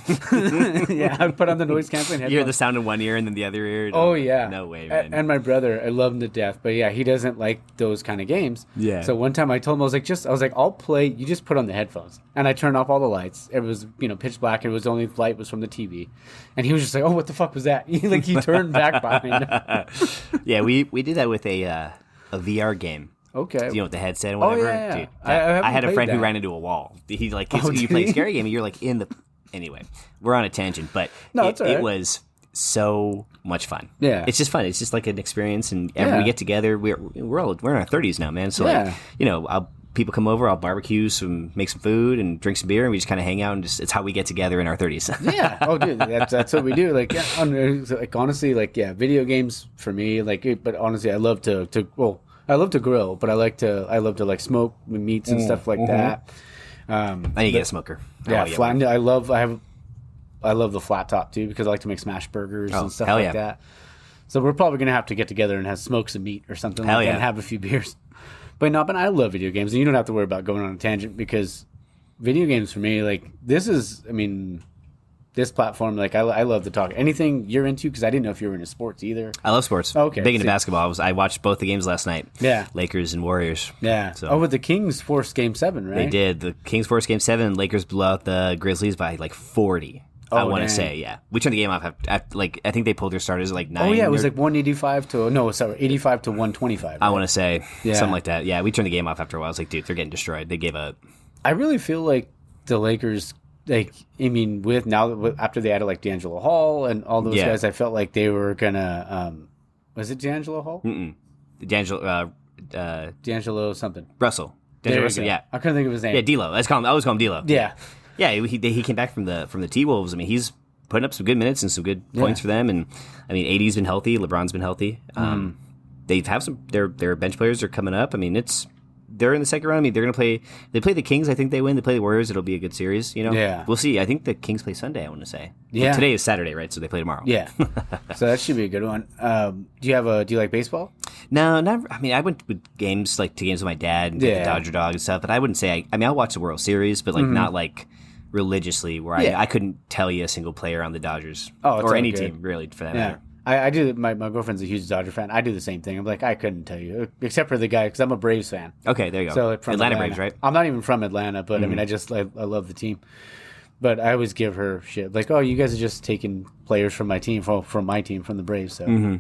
yeah. I would put on the noise canceling headphones. You hear the sound in one ear and then the other ear. Oh yeah. No way, man. And my brother, I love him to death, but yeah, he doesn't like those kind of games. Yeah. So one time I told him, I was like, I'll play. You just put on the headphones, and I turned off all the lights. It was pitch black. And it was the only light was from the TV, and he was just like, oh, what the fuck was that? He turned back behind. Yeah, we did that with a VR game. Okay. With the headset and whatever. Oh, yeah. Dude, I had a friend who ran into a wall. He you play a scary game and you're like in the... Anyway, we're on a tangent, but it was so much fun. Yeah. It's just fun. It's just like an experience, and we get together. We're in our 30s now, man. So people come over, I'll barbecue, make some food and drink some beer, and we just kind of hang out, and it's how we get together in our 30s. Yeah. Oh, dude, that's what we do. Like honestly, video games for me, but honestly, I love to grill, but I love to smoke meats and stuff like that. I need to get a smoker. I love the flat top too, because I like to make smash burgers and stuff like that. So we're probably gonna have to get together and have smoke some meat or something like that and have a few beers. But I love video games, and you don't have to worry about going on a tangent, because video games for me, this platform, I love to talk anything you're into, because I didn't know if you were into sports either. I love sports. Okay, big into basketball. I watched both the games last night. Yeah, Lakers and Warriors. Yeah. So. With the Kings forced Game 7, right? They did. The Kings forced Game 7. Lakers blew out the Grizzlies by 40. I want to say, yeah. We turned the game off at I think they pulled their starters at 9. Oh yeah, it was 185 to 85 to 125. Right? I want to say something like that. Yeah, we turned the game off after a while. I was like, dude, they're getting destroyed. They gave up. I really feel like the Lakers, after they added D'Angelo Hall and all those guys, I felt like they were gonna. Was it D'Angelo Hall? D'Angelo something. Russell. D'Angelo Russell. Yeah, I couldn't think of his name. Yeah, D'Lo. I always call him D'Lo. Yeah. Yeah, he came back from the T-Wolves. I mean, he's putting up some good minutes and some good points for them. And I mean, AD's been healthy, LeBron's been healthy. They have some their bench players are coming up. I mean, they're in the second round. I mean, they're gonna play. They play the Kings. I think they win. They play the Warriors. It'll be a good series. Yeah, we'll see. I think the Kings play Sunday. I want to say. Yeah, but today is Saturday, right? So they play tomorrow. Yeah, so that should be a good one. Do you like baseball? No, never. I mean, I went to games with my dad and the Dodger dog and stuff. But I wouldn't say. I'll watch the World Series, but not religiously, where I couldn't tell you a single player on the Dodgers or any team really for that matter. I do. My girlfriend's a huge Dodger fan. I do the same thing. I'm like, I couldn't tell you, except for the guy, because I'm a Braves fan. Okay, there you go. So from Atlanta Braves, right? I'm not even from Atlanta, but I mean, I love the team. But I always give her shit, oh, you guys are just taking players from my team, from the Braves. So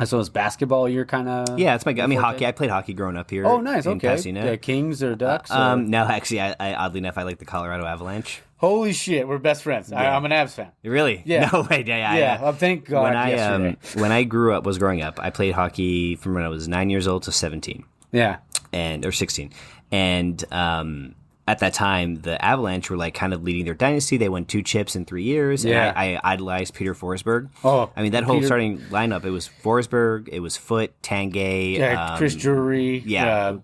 So it's basketball. You're kind of it's my. I mean, hockey. I played hockey growing up here. Oh, nice. In Okay. Pasadena. Yeah, Kings or Ducks? Or? No, actually, I oddly enough, I like the Colorado Avalanche. Holy shit, we're best friends. Yeah. I'm an Avs fan. Really? Yeah. No way. Yeah. Well, thank God. When I was growing up, I played hockey from when I was 9 years old to 17. Yeah. Or 16. And at that time, the Avalanche were like kind of leading their dynasty. They won 2 chips in 3 years. Yeah. And I idolized Peter Forsberg. Oh, I mean, that whole starting lineup, it was Forsberg, it was Foote, Tanguay. Chris Drury.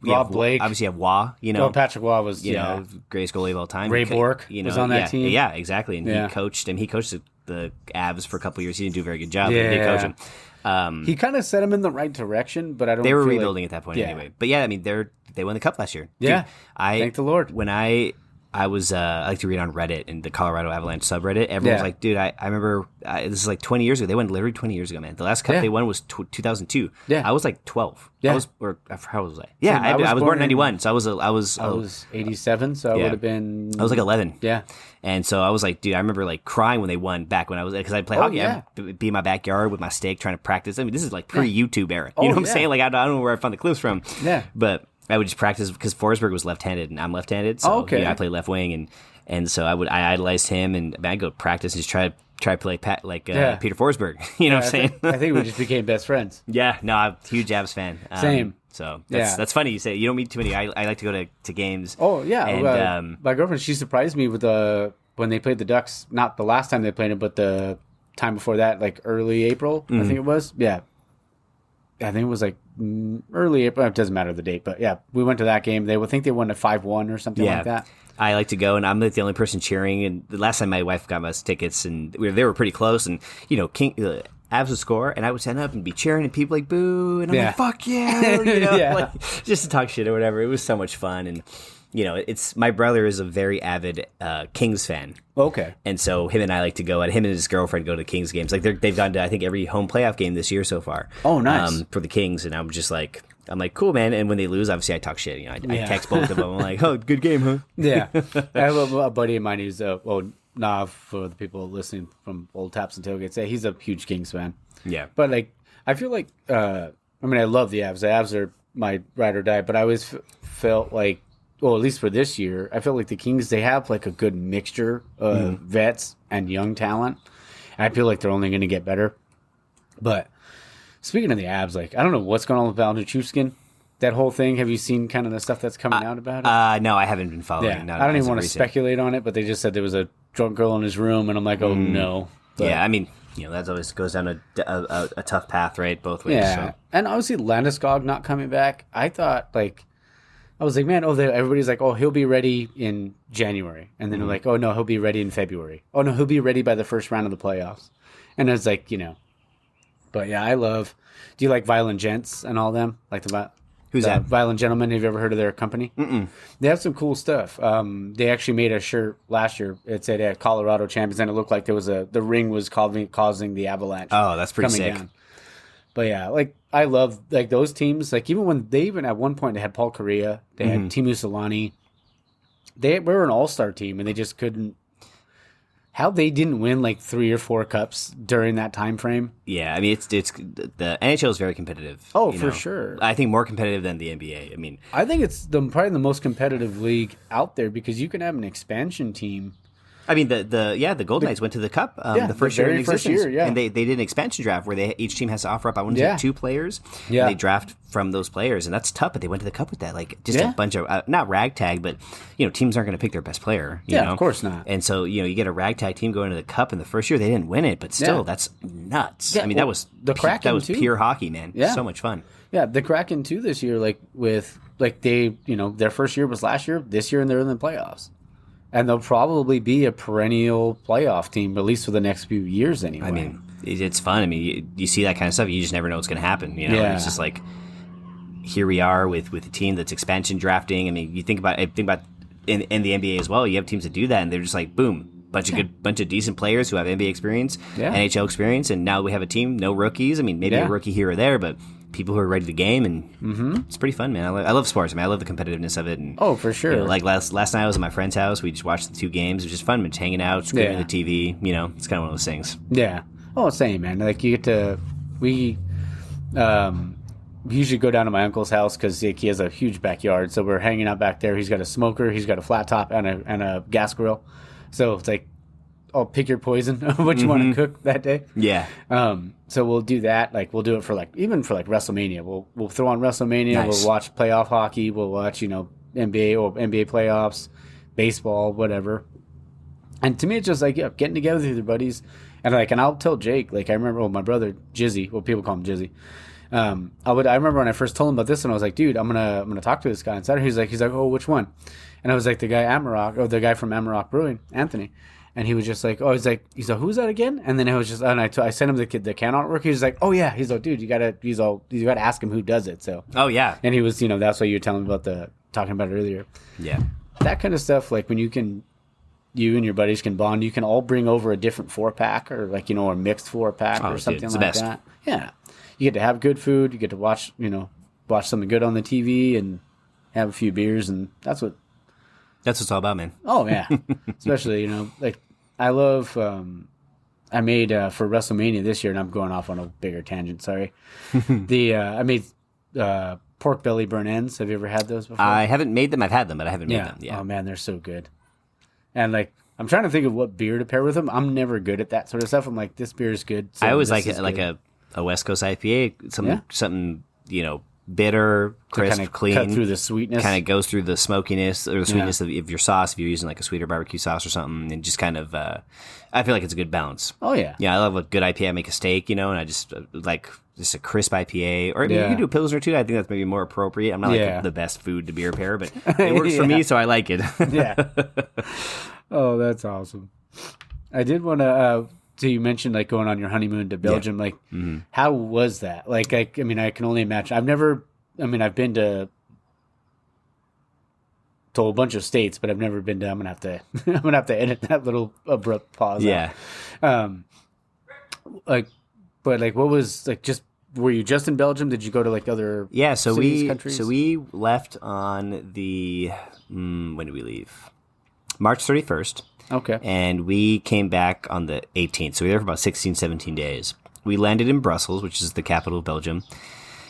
Rob Blake. Obviously, you have Waugh, Patrick Waugh was, greatest goalie of all time. Ray Bourque was on that team. Yeah, exactly. And he coached the Avs for a couple of years. He didn't do a very good job, but he did coach him. He kind of set him in the right direction, but I don't. They were rebuilding at that point anyway. But yeah, I mean, they won the cup last year. Yeah, dude, thank the Lord. When I was I like to read on Reddit and the Colorado Avalanche subreddit. Everyone was like, dude, I remember this is like 20 years ago. They won literally 20 years ago, man. The last cup they won was 2002. Yeah, I was like 12. Yeah, how old was I? Yeah, I was born in 91, so I was 87, so I would have been. I was like 11. Yeah. And so I was like, dude, I remember like crying when they won back when I was, because I'd play hockey. I'd be in my backyard with my stick trying to practice. I mean, this is like pre-YouTube era. You know what I'm saying? Like, I don't know where I found the clips from. Yeah. But I would just practice because Forsberg was left-handed and I'm left-handed. So I play left wing. And so I idolized him and I'd go practice and just try to play Peter Forsberg. You know what I'm saying? I think we just became best friends. Yeah. No, I'm a huge Avs fan. Same. So that's funny you say. You don't meet too many. I like to go to games. Oh, yeah. And, my girlfriend, she surprised me with when they played the Ducks, not the last time they played it, but the time before that, like early April, I think it was. Yeah. I think it was like early April. It doesn't matter the date, but yeah, we went to that game. They would think they won at 5-1 or something like that. I like to go, and I'm the only person cheering. And the last time my wife got us tickets, and they were pretty close. And Avs would score, and I would stand up and be cheering, and people like boo, and I'm like, "Fuck yeah!" Like, just to talk shit or whatever. It was so much fun, and it's my brother is a very avid Kings fan. Okay, and so him and I like to go. And him and his girlfriend go to Kings games. Like they've gone to I think every home playoff game this year so far. Oh, nice for the Kings, and I'm like, cool, man. And when they lose, obviously I talk shit. I text both of them. I'm like, oh, good game, huh? Yeah, I have a buddy of mine who's Nav, for the people listening from Old Taps and Tailgates, he's a huge Kings fan. Yeah. But, I feel like, I love the Avs. The Avs are my ride or die, but I always felt like, well, at least for this year, I felt like the Kings, they have, a good mixture of vets and young talent. And I feel like they're only going to get better. But speaking of the Avs, I don't know what's going on with Valnichuskin. That whole thing, have you seen kind of the stuff that's coming out about it? No, I haven't been following. Yeah, I don't even want to speculate on it, but they just said there was a drunk girl in his room, and I'm like, oh, no. But, yeah, that always goes down a tough path, right? Both ways. Yeah, so. And obviously Landeskog not coming back. I thought, I was like, man, everybody's like, oh, he'll be ready in January. And then they're like, oh, no, he'll be ready in February. Oh, no, he'll be ready by the first round of the playoffs. And it's like, But yeah, do you like Violent Gents and all them? Like Who's that? Violent Gentlemen. Have you ever heard of their company? Mm-mm. They have some cool stuff. They actually made a shirt last year. It said Colorado champions, and it looked like the ring was causing the avalanche. Oh, that's pretty sick. Down. But yeah, I love those teams. Even when they at one point they had Paul Correa, they had Timu Solani. They were an all-star team, and they just couldn't. How they didn't win 3 or 4 cups during that time frame? Yeah, it's the NHL is very competitive. Oh, for sure. I think more competitive than the NBA. I think it's probably the most competitive league out there because you can have an expansion team. The Golden Knights went to the Cup the first year in existence. And they did an expansion draft where each team has to offer up, I want to say 2 players. Yeah. And they draft from those players, and that's tough, but they went to the Cup with that. A bunch of, not ragtag, but, teams aren't going to pick their best player. You know? Of course not. And so, you get a ragtag team going to the Cup in the first year. They didn't win it, but still, that's nuts. Yeah, that was the Kraken, that was pure hockey, man. Yeah. So much fun. Yeah, the Kraken, too, this year, they, their first year was last year, this year, and they're in the playoffs. And they'll probably be a perennial playoff team, at least for the next few years anyway. It's fun. You see that kind of stuff, you just never know what's going to happen. It's just here we are with a team that's expansion drafting. You think about in the NBA as well. You have teams that do that, and they're just boom, bunch of decent players who have NBA experience, NHL experience, and now we have a team, no rookies. Maybe a rookie here or there, but people who are ready to game, and it's pretty fun, man. I love sports. I love the competitiveness of it. And, oh, for sure. Last night I was at my friend's house. We just watched the 2 games. It was just fun. Just hanging out, screaming at the TV. It's kind of one of those things. Yeah. Oh, same, man. You get to We usually go down to my uncle's house because he has a huge backyard. So we're hanging out back there. He's got a smoker, he's got a flat top, and a gas grill. So it's like, I'll pick your poison what you want to cook that day. Yeah. So we'll do that. Like we'll do it for even for WrestleMania. We'll throw on WrestleMania. Nice. We'll watch playoff hockey. We'll watch NBA or NBA playoffs, baseball, whatever. And to me, it's just like getting together with your buddies, and I'll tell Jake. Like I remember my brother Jizzy. Well, people call him Jizzy. I remember when I first told him about this, and I was like, dude, I'm gonna talk to this guy on Saturday. He's like, oh, which one? And I was like, the guy Amarok, or the guy from Amarok Brewing, Anthony. And he was just like, he's like, who's that again? And then it was just, and I sent him the can artwork. He was like, oh yeah. He's like, dude, you gotta ask him who does it. So. Oh yeah. And he was, that's why you were telling me about talking about it earlier. Yeah. That kind of stuff, like when you and your buddies can bond, you can all bring over a different 4-pack or a mixed 4-pack or something like that. Yeah. You get to have good food. You get to watch something good on the TV and have a few beers, and that's what it's all about, man. Oh yeah. Especially, I love, I made, for WrestleMania this year, and I'm going off on a bigger tangent, sorry. I made, pork belly burn ends. Have you ever had those before? I haven't made them. I've had them, but I haven't made them. Yeah. Oh man, they're so good. And I'm trying to think of what beer to pair with them. I'm never good at that sort of stuff. I'm like, this beer is good. So I always like a West Coast IPA, something, bitter, crisp, clean. Cut through the sweetness. Kind of goes through the smokiness or the sweetness of your sauce if you're using a sweeter barbecue sauce or something, and just kind of, I feel like it's a good balance. Oh yeah. Yeah, I love a good IPA. I make a steak, and I just like just a crisp IPA, or you can do a Pilsner too. I think that's maybe more appropriate. I'm not the best food to beer pair, but it works for me, so I like it. Yeah. Oh, that's awesome. I did want to. So you mentioned going on your honeymoon to Belgium. How was that? I can only imagine. I've been to a bunch of states, but I've never been to. I'm gonna have to edit that little abrupt pause. Yeah. Out. What was just? Were you just in Belgium? Did you go to other? Yeah. So countries? we left on the when did we leave? March 31st. Okay. And we came back on the 18th. So we were there for about 16, 17 days. We landed in Brussels, which is the capital of Belgium.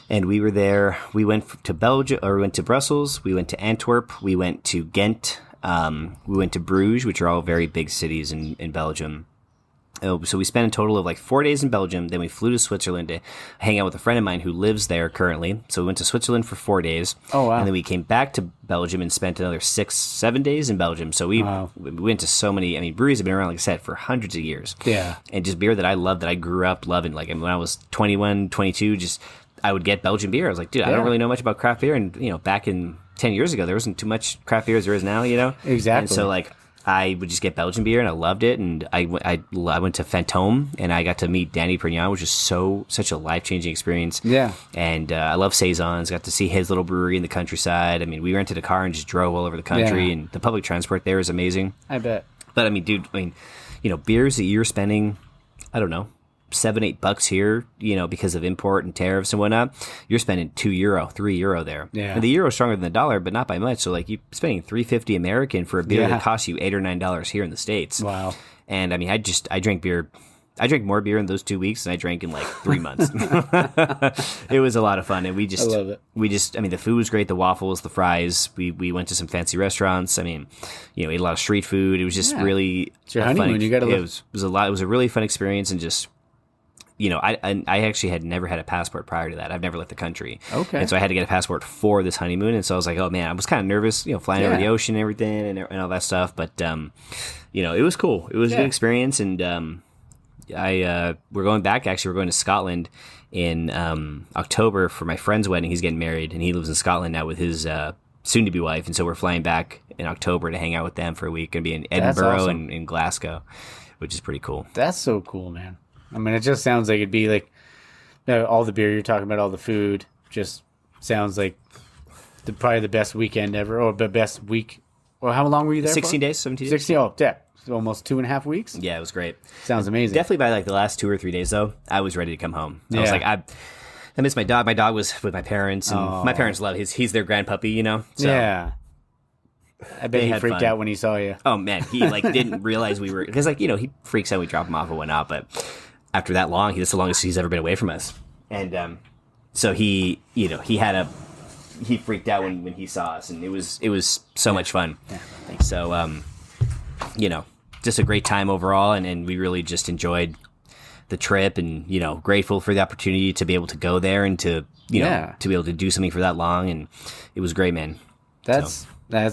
And we were there. We went to Belgium, or we went to Brussels. We went to Antwerp. We went to Ghent. We went to Bruges, which are all very big cities in Belgium. So we spent a total of 4 days in Belgium. Then we flew to Switzerland to hang out with a friend of mine who lives there currently. So we went to Switzerland for 4 days. Oh, wow. And then we came back to Belgium and spent another 6-7 days in Belgium. So we went to so many, breweries have been around, like I said, for hundreds of years. Yeah. And just beer that I love, that I grew up loving. When I was 21, 22, I would get Belgian beer. I was like, dude, I don't really know much about craft beer. And, back in 10 years ago, there wasn't too much craft beer as there is now, Exactly. And so, I would just get Belgian beer, and I loved it. And I went to Fantôme, and I got to meet Danny Prignon, which is such a life-changing experience. Yeah. And I love Saisons. Got to see his little brewery in the countryside. We rented a car and just drove all over the country, and the public transport there is amazing. I bet. But, dude, beers that you're spending, I don't know, $7-8 here, because of import and tariffs and whatnot, you're spending €2, €3 there. Yeah. And the euro is stronger than the dollar, but not by much. So you're spending $3.50 American for a beer that costs you $8 or $9 here in the States. Wow. And I drank beer. I drank more beer in those 2 weeks than I drank in 3 months. It was a lot of fun, and I love it. The food was great. The waffles, the fries. We went to some fancy restaurants. Ate a lot of street food. It was just really. It's your honeymoon. You got to. It was a lot. It was a really fun experience, and just. I actually had never had a passport prior to that. I've never left the country. Okay. And so I had to get a passport for this honeymoon. And so I was like, oh man, I was kind of nervous, flying over the ocean and everything and all that stuff. But, it was cool. It was a good experience. And we're going back. Actually, we're going to Scotland in October for my friend's wedding. He's getting married, and he lives in Scotland now with his soon-to-be wife. And so we're flying back in October to hang out with them for a week. Going to be in Edinburgh and in Glasgow, which is pretty cool. That's so cool, man. It just sounds like it'd be all the beer you're talking about, all the food, just sounds like probably the best weekend ever, or the best week. Well, how long were you there 16 for? days, 17 days. 16, oh, yeah. Almost 2.5 weeks? Yeah, it was great. Sounds amazing. Definitely by the last 2 or 3 days, though, I was ready to come home. I was like, I miss my dog. My dog was with my parents, and my parents love he's their grandpuppy, So. Yeah. I bet he freaked out when he saw you. Oh, man. He, didn't realize we were... Because, he freaks out when we drop him off and whatnot, but... After that long, that's the longest he's ever been away from us. And So he freaked out when he saw us, and it was so much fun. Yeah, thanks. So, just a great time overall, and we really just enjoyed the trip, and grateful for the opportunity to be able to go there and to to be able to do something for that long, and it was great, man. That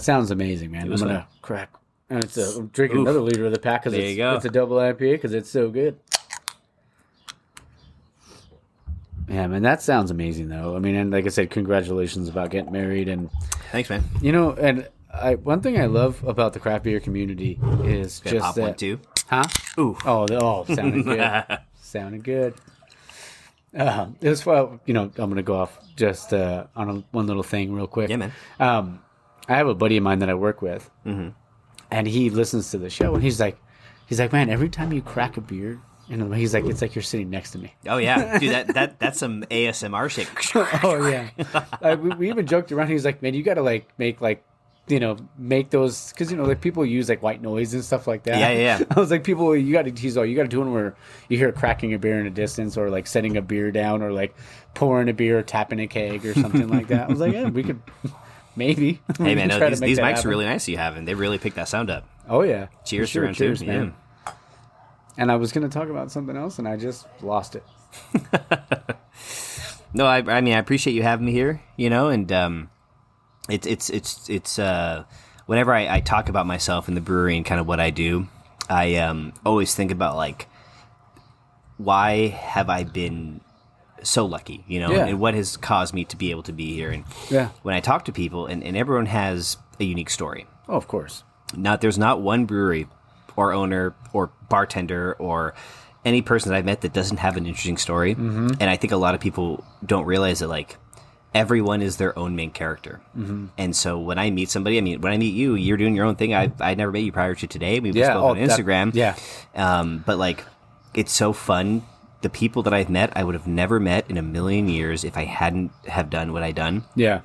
sounds amazing, man. I'm gonna crack. And I'm drinking another liter of the pack because it's a double IPA because it's so good. Yeah, man, that sounds amazing, though. I mean, and like I said, congratulations about getting married, and thanks, man. And one thing I love about the craft beer community is just pop that. One too. Huh? Ooh. Oh, sounded good. Sounded good. This is why I'm gonna go off just on one little thing real quick. Yeah, man. I have a buddy of mine that I work with, and he listens to the show, and he's like, man, every time you crack a beer. And he's like, it's like you're sitting next to me. Oh yeah, dude, that's some ASMR shit. Oh yeah, we even joked around. He's like, man, you got to make those because like people use like white noise and stuff like that. Yeah. I was like, people, you got to do one where you hear cracking a beer in a distance, or like setting a beer down, or like pouring a beer, or tapping a keg, or something like that. I was like, yeah, we could maybe. Hey man, these mics are really nice. You have, and they really pick that sound up. Oh yeah, cheers, sure, around cheers, too. man. Yeah. And I was going to talk about something else, and I just lost it. No, I mean, I appreciate you having me here, and it's whenever I talk about myself in the brewery and kind of what I do, I always think about, like, why have I been so lucky, and what has caused me to be able to be here. And when I talk to people, and everyone has a unique story. Oh, of course. There's not one brewery or owner or bartender or any person that I've met that doesn't have an interesting story. And I think a lot of people don't realize that, like, everyone is their own main character. And so when I meet somebody, I mean, when I meet you, you're doing your own thing. I never met you prior to today. We spoke on Instagram. But, like, it's so fun. The people that I've met, I would have never met in a million years if I hadn't have done what I done. Yeah.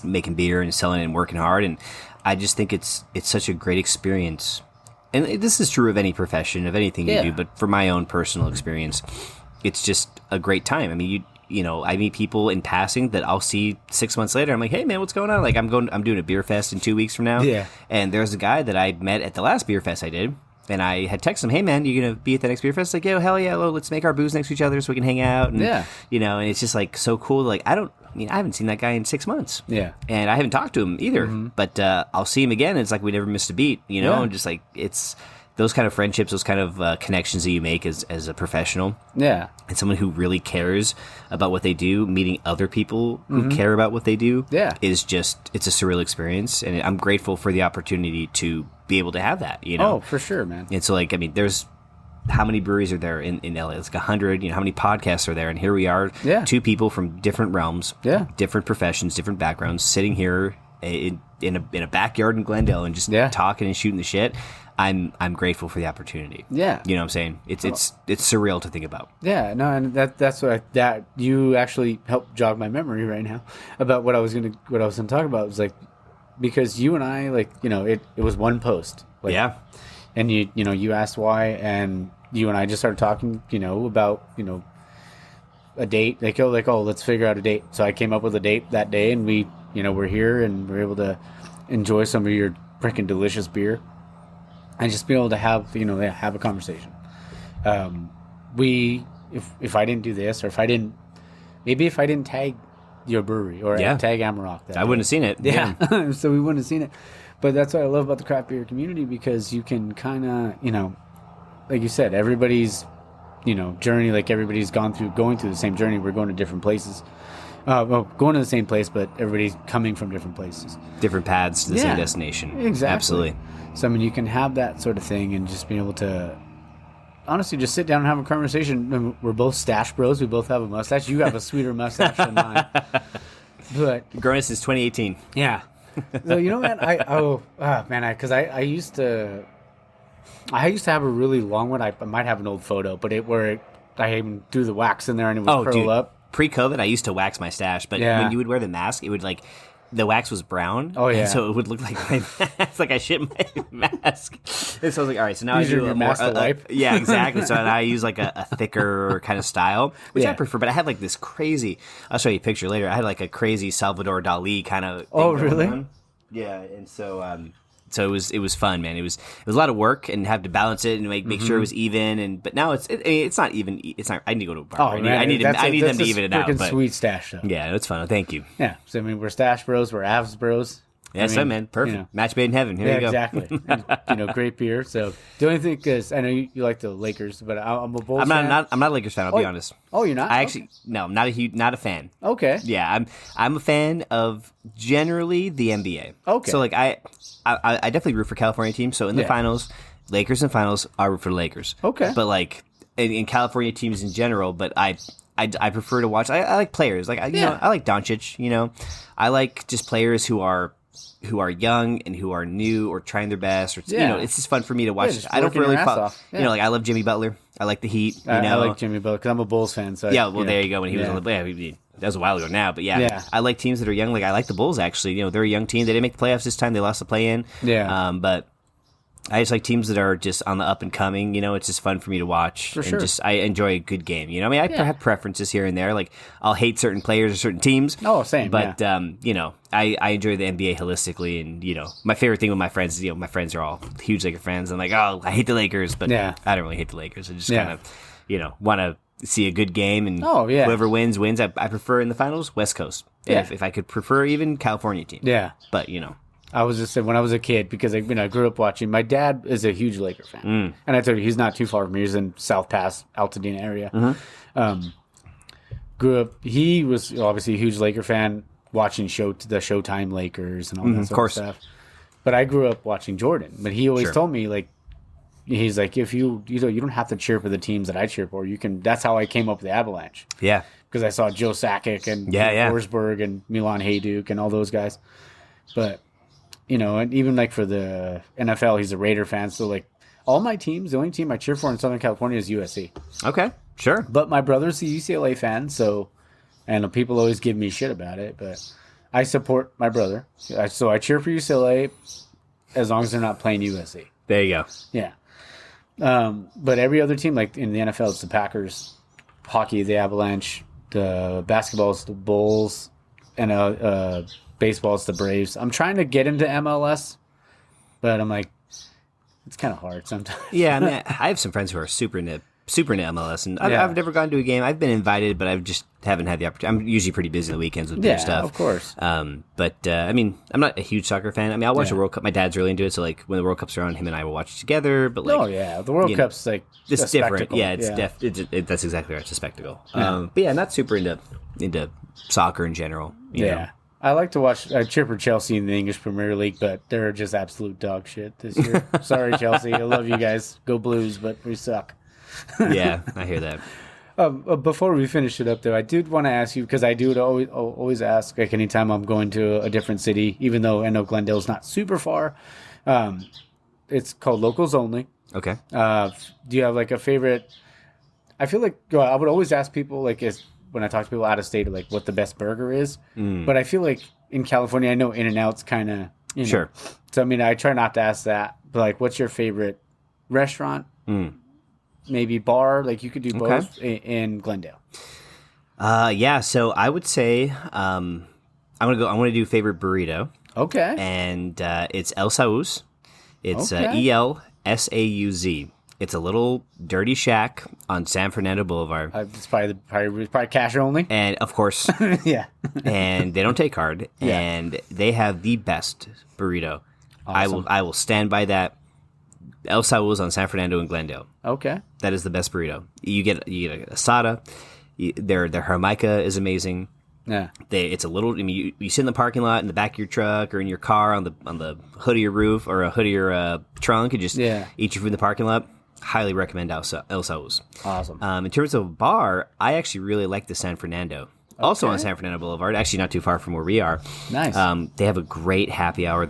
Making beer and selling it and working hard. And I just think it's such a great experience. And this is true of any profession, of anything you do, but for my own personal experience, it's just a great time. I mean, I meet people in passing that I'll see 6 months later. I'm like, hey man, what's going on? Like, I'm doing a beer fest in 2 weeks from now. Yeah. And there's a guy that I met at the last beer fest I did, and I had texted him, hey man, you gonna be at the next beer fest? Like, yo, hell yeah, let's make our booze next to each other so we can hang out. And, and it's just like so cool. Like, I haven't seen that guy in 6 months. Yeah. And I haven't talked to him either. But I'll see him again. And it's like we never missed a beat, and just like it's those kind of friendships, those kind of connections that you make as a professional. Yeah. And someone who really cares about what they do, meeting other people who care about what they do is just, it's a surreal experience. And I'm grateful for the opportunity to be able to have that, Oh, for sure, man. And so, like, I mean, there's, how many breweries are there in LA? It's like 100. How many podcasts are there? And here we are, two people from different realms, different professions, different backgrounds, sitting here in a backyard in Glendale and just talking and shooting the shit. I'm grateful for the opportunity. Yeah, you know what I'm saying? It's surreal to think about. Yeah, no, and that's what you actually helped jog my memory right now about what I was gonna talk about. It was like, because you and I, like, it was one post. Like, and you asked why, and you and I just started talking, about, a date. Like, let's figure out a date. So I came up with a date that day, and we, we're here, and we're able to enjoy some of your freaking delicious beer, and just be able to have, have a conversation. If I didn't do this, or if I didn't tag your brewery or tag Amarok, I wouldn't have seen it. Yeah. So we wouldn't have seen it. But that's what I love about the craft beer community, because you can kind of, like you said, everybody's, journey, like everybody's going through the same journey. We're going to different places. Going to the same place, but everybody's coming from different places. Different paths to the same destination. Exactly. Absolutely. So, I mean, you can have that sort of thing and just be able to, honestly, just sit down and have a conversation. We're both stash bros. We both have a mustache. You have a sweeter mustache than mine. But growing since 2018. Yeah. So, man, because I used to have a really long one. I might have an old photo, but I even threw the wax in there and it would curl up. Pre-COVID, I used to wax my stash, but when you would wear the mask, it would, like, the wax was brown. Oh, yeah. And so it would look like my mask, like I shit my mask. And so I was like, all right, so now I do a more wipe. yeah, exactly. So now I use like a thicker kind of style, which I prefer. But I had like this crazy. I'll show you a picture later. I had like a crazy Salvador Dali kind of. Oh, really? On. Yeah, and so it was fun, man. It was a lot of work and have to balance it and make sure it was even. But now it's not even. It's not. I need to go to a bar. I need them to even it out. But sweet stash though. Yeah, it's fun. Thank you. Yeah. So I mean, we're stash bros. We're Avs bros. Yeah, so man, perfect. Match made in heaven. Here you go. Exactly. And, great beer. So the only thing, because I know you like the Lakers, but I'm a Bulls fan. I'm not a Lakers fan. I'll be honest. Oh, you're not? I actually no, I'm not a fan. Okay. Yeah, I'm a fan of generally the NBA. Okay. So like I definitely root for California teams. So in the finals, Lakers in finals, I root for the Lakers. Okay. But like in California teams in general, but I prefer to watch. I like players. Like I like Doncic. I like just players who are young and who are new or trying their best. Or it's just fun for me to watch. I don't really like I love Jimmy Butler. I like the Heat. I like Jimmy Butler because I'm a Bulls fan. So there you go. When he was on the that was a while ago now, but I like teams that are young. Like I like the Bulls actually. They're a young team. They didn't make the playoffs this time. They lost the play-in. Yeah. But I just like teams that are just on the up and coming. It's just fun for me to watch. For sure. I enjoy a good game. I have preferences here and there. Like I'll hate certain players or certain teams. Oh, same. But I enjoy the NBA holistically, and my favorite thing with my friends is my friends are all huge Laker fans. I'm like, oh, I hate the Lakers, but I don't really hate the Lakers. I just kind of want to see a good game, and whoever wins. I prefer in the finals West Coast. Yeah. If I could prefer even California team. Yeah. But I was just saying when I was a kid, because I grew up watching. My dad is a huge Laker fan, and I told you he's not too far from me. He's in South Pass, Altadena area. Grew up. He was obviously a huge Laker fan, watching the Showtime Lakers and all that sort of stuff. But I grew up watching Jordan. But he always told me he's like, if you don't have to cheer for the teams that I cheer for. You can. That's how I came up with the Avalanche. Yeah, because I saw Joe Sakic and Forsberg and Milan Hajduk and all those guys. But and even like for the NFL, he's a Raider fan. So like all my teams, the only team I cheer for in Southern California is USC. Okay, sure. But my brother's a UCLA fan, and people always give me shit about it, but I support my brother. So I cheer for UCLA as long as they're not playing USC. There you go. Yeah. But every other team, like in the NFL, it's the Packers, hockey, the Avalanche, the basketball is the Bulls, and baseball is the Braves. I'm trying to get into MLS, but I'm like, it's kind of hard sometimes. Yeah, I mean, I have some friends who are super into MLS, and I've never gone to a game. I've been invited, but I just haven't had the opportunity. I'm usually pretty busy on the weekends with their stuff. Yeah, of course. But I mean, I'm not a huge soccer fan. I mean, I'll watch the World Cup. My dad's really into it, so like when the World Cup's around, him and I will watch it together. But like, the World Cup's like it's different. Yeah, it's that's exactly right. It's a spectacle. But yeah, I'm not super into soccer in general. You know? I like to watch. I cheer for Chelsea in the English Premier League, but they're just absolute dog shit this year. Sorry, Chelsea. I love you guys. Go Blues, but we suck. Yeah, I hear that. Before we finish it up, though, I did want to ask you, because I do always ask, like anytime I'm going to a different city, even though I know Glendale's not super far. It's called Locals Only. Okay. Do you have like a favorite? I feel like I would always ask people when I talk to people out of state, like what the best burger is. But I feel like in California, I know In-N-Out's kind of sure. So I mean, I try not to ask that, but like, what's your favorite restaurant? Maybe bar, like you could do both in Glendale. Yeah, so I would say I want to do favorite burrito. Okay. And it's El Sauz. It's ELSAUZ. It's a little dirty shack on San Fernando Boulevard. It's probably cash only. And of course, yeah. And they don't take card. Yeah. And they have the best burrito. Awesome. I will stand by that. El Sauz on San Fernando and Glendale. Okay. That is the best burrito. You get a asada. Their Jamaica is amazing. Yeah. It's a little. I mean, you sit in the parking lot in the back of your truck or in your car on the hood of your roof or a hood of your trunk and just eat your food in the parking lot. Highly recommend El Sauz. Awesome. In terms of bar, I actually really like the San Fernando. Also on San Fernando Boulevard, actually not too far from where we are. Nice. They have a great happy hour.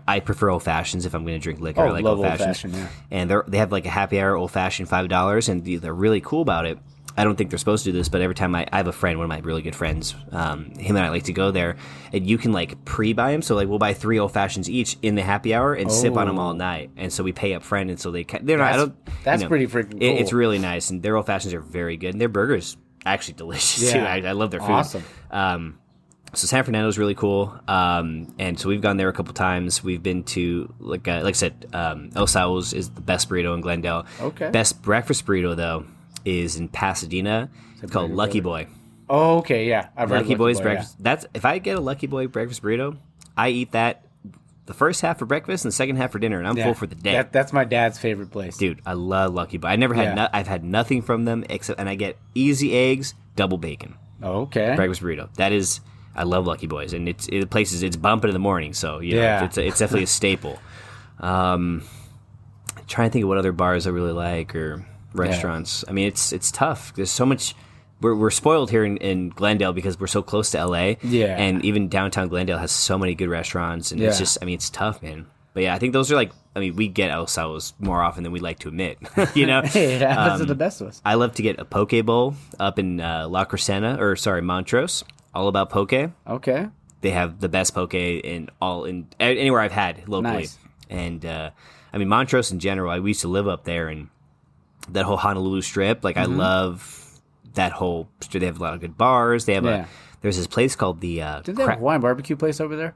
I prefer old fashions if I'm going to drink liquor. I like love old fashions. Yeah. And they have like a happy hour old fashioned $5, and they're really cool about it. I don't think they're supposed to do this, but every time I have a friend, one of my really good friends, him and I like to go there, and you can like pre-buy them. So like we'll buy 3 old fashions each in the happy hour and sip on them all night. And so we pay up front, and so they're not. I don't. That's pretty freaking cool. It's really nice, and their old fashions are very good, and their burgers actually delicious too. I love their food. Awesome. So San Fernando is really cool, and so we've gone there a couple times. We've been to like I said, El Salvo's is the best burrito in Glendale. Okay. Best breakfast burrito though is in Pasadena. It's called Lucky Boy. Oh, okay, yeah. I've Lucky Boy's breakfast. Yeah. That's if I get a Lucky Boy breakfast burrito, I eat that the first half for breakfast and the second half for dinner, and I'm full for the day. That's my dad's favorite place, dude. I love Lucky Boy. I never had. I've had nothing from them except, and I get easy eggs, double bacon. Okay. Breakfast burrito. That is. I love Lucky Boys, and it's bumping in the morning, so know, it's definitely a staple. Trying to think of what other bars I really like or restaurants. I mean, it's tough. There's so much. We're spoiled here in Glendale because we're so close to LA. Yeah, and even downtown Glendale has so many good restaurants, and it's just. I mean, it's tough, man. But yeah, I think those are like. I mean, we get El Salvo's more often than we like to admit. You know, hey, it happens to the best of us. I love to get a poke bowl up in Montrose. All about poke. Okay. They have the best poke anywhere I've had locally. Nice. And I mean Montrose in general. We used to live up there, and that whole Honolulu Strip. Like I love that whole strip. They have a lot of good bars. They have there's this place called the. Did they have a Hawaiian barbecue place over there?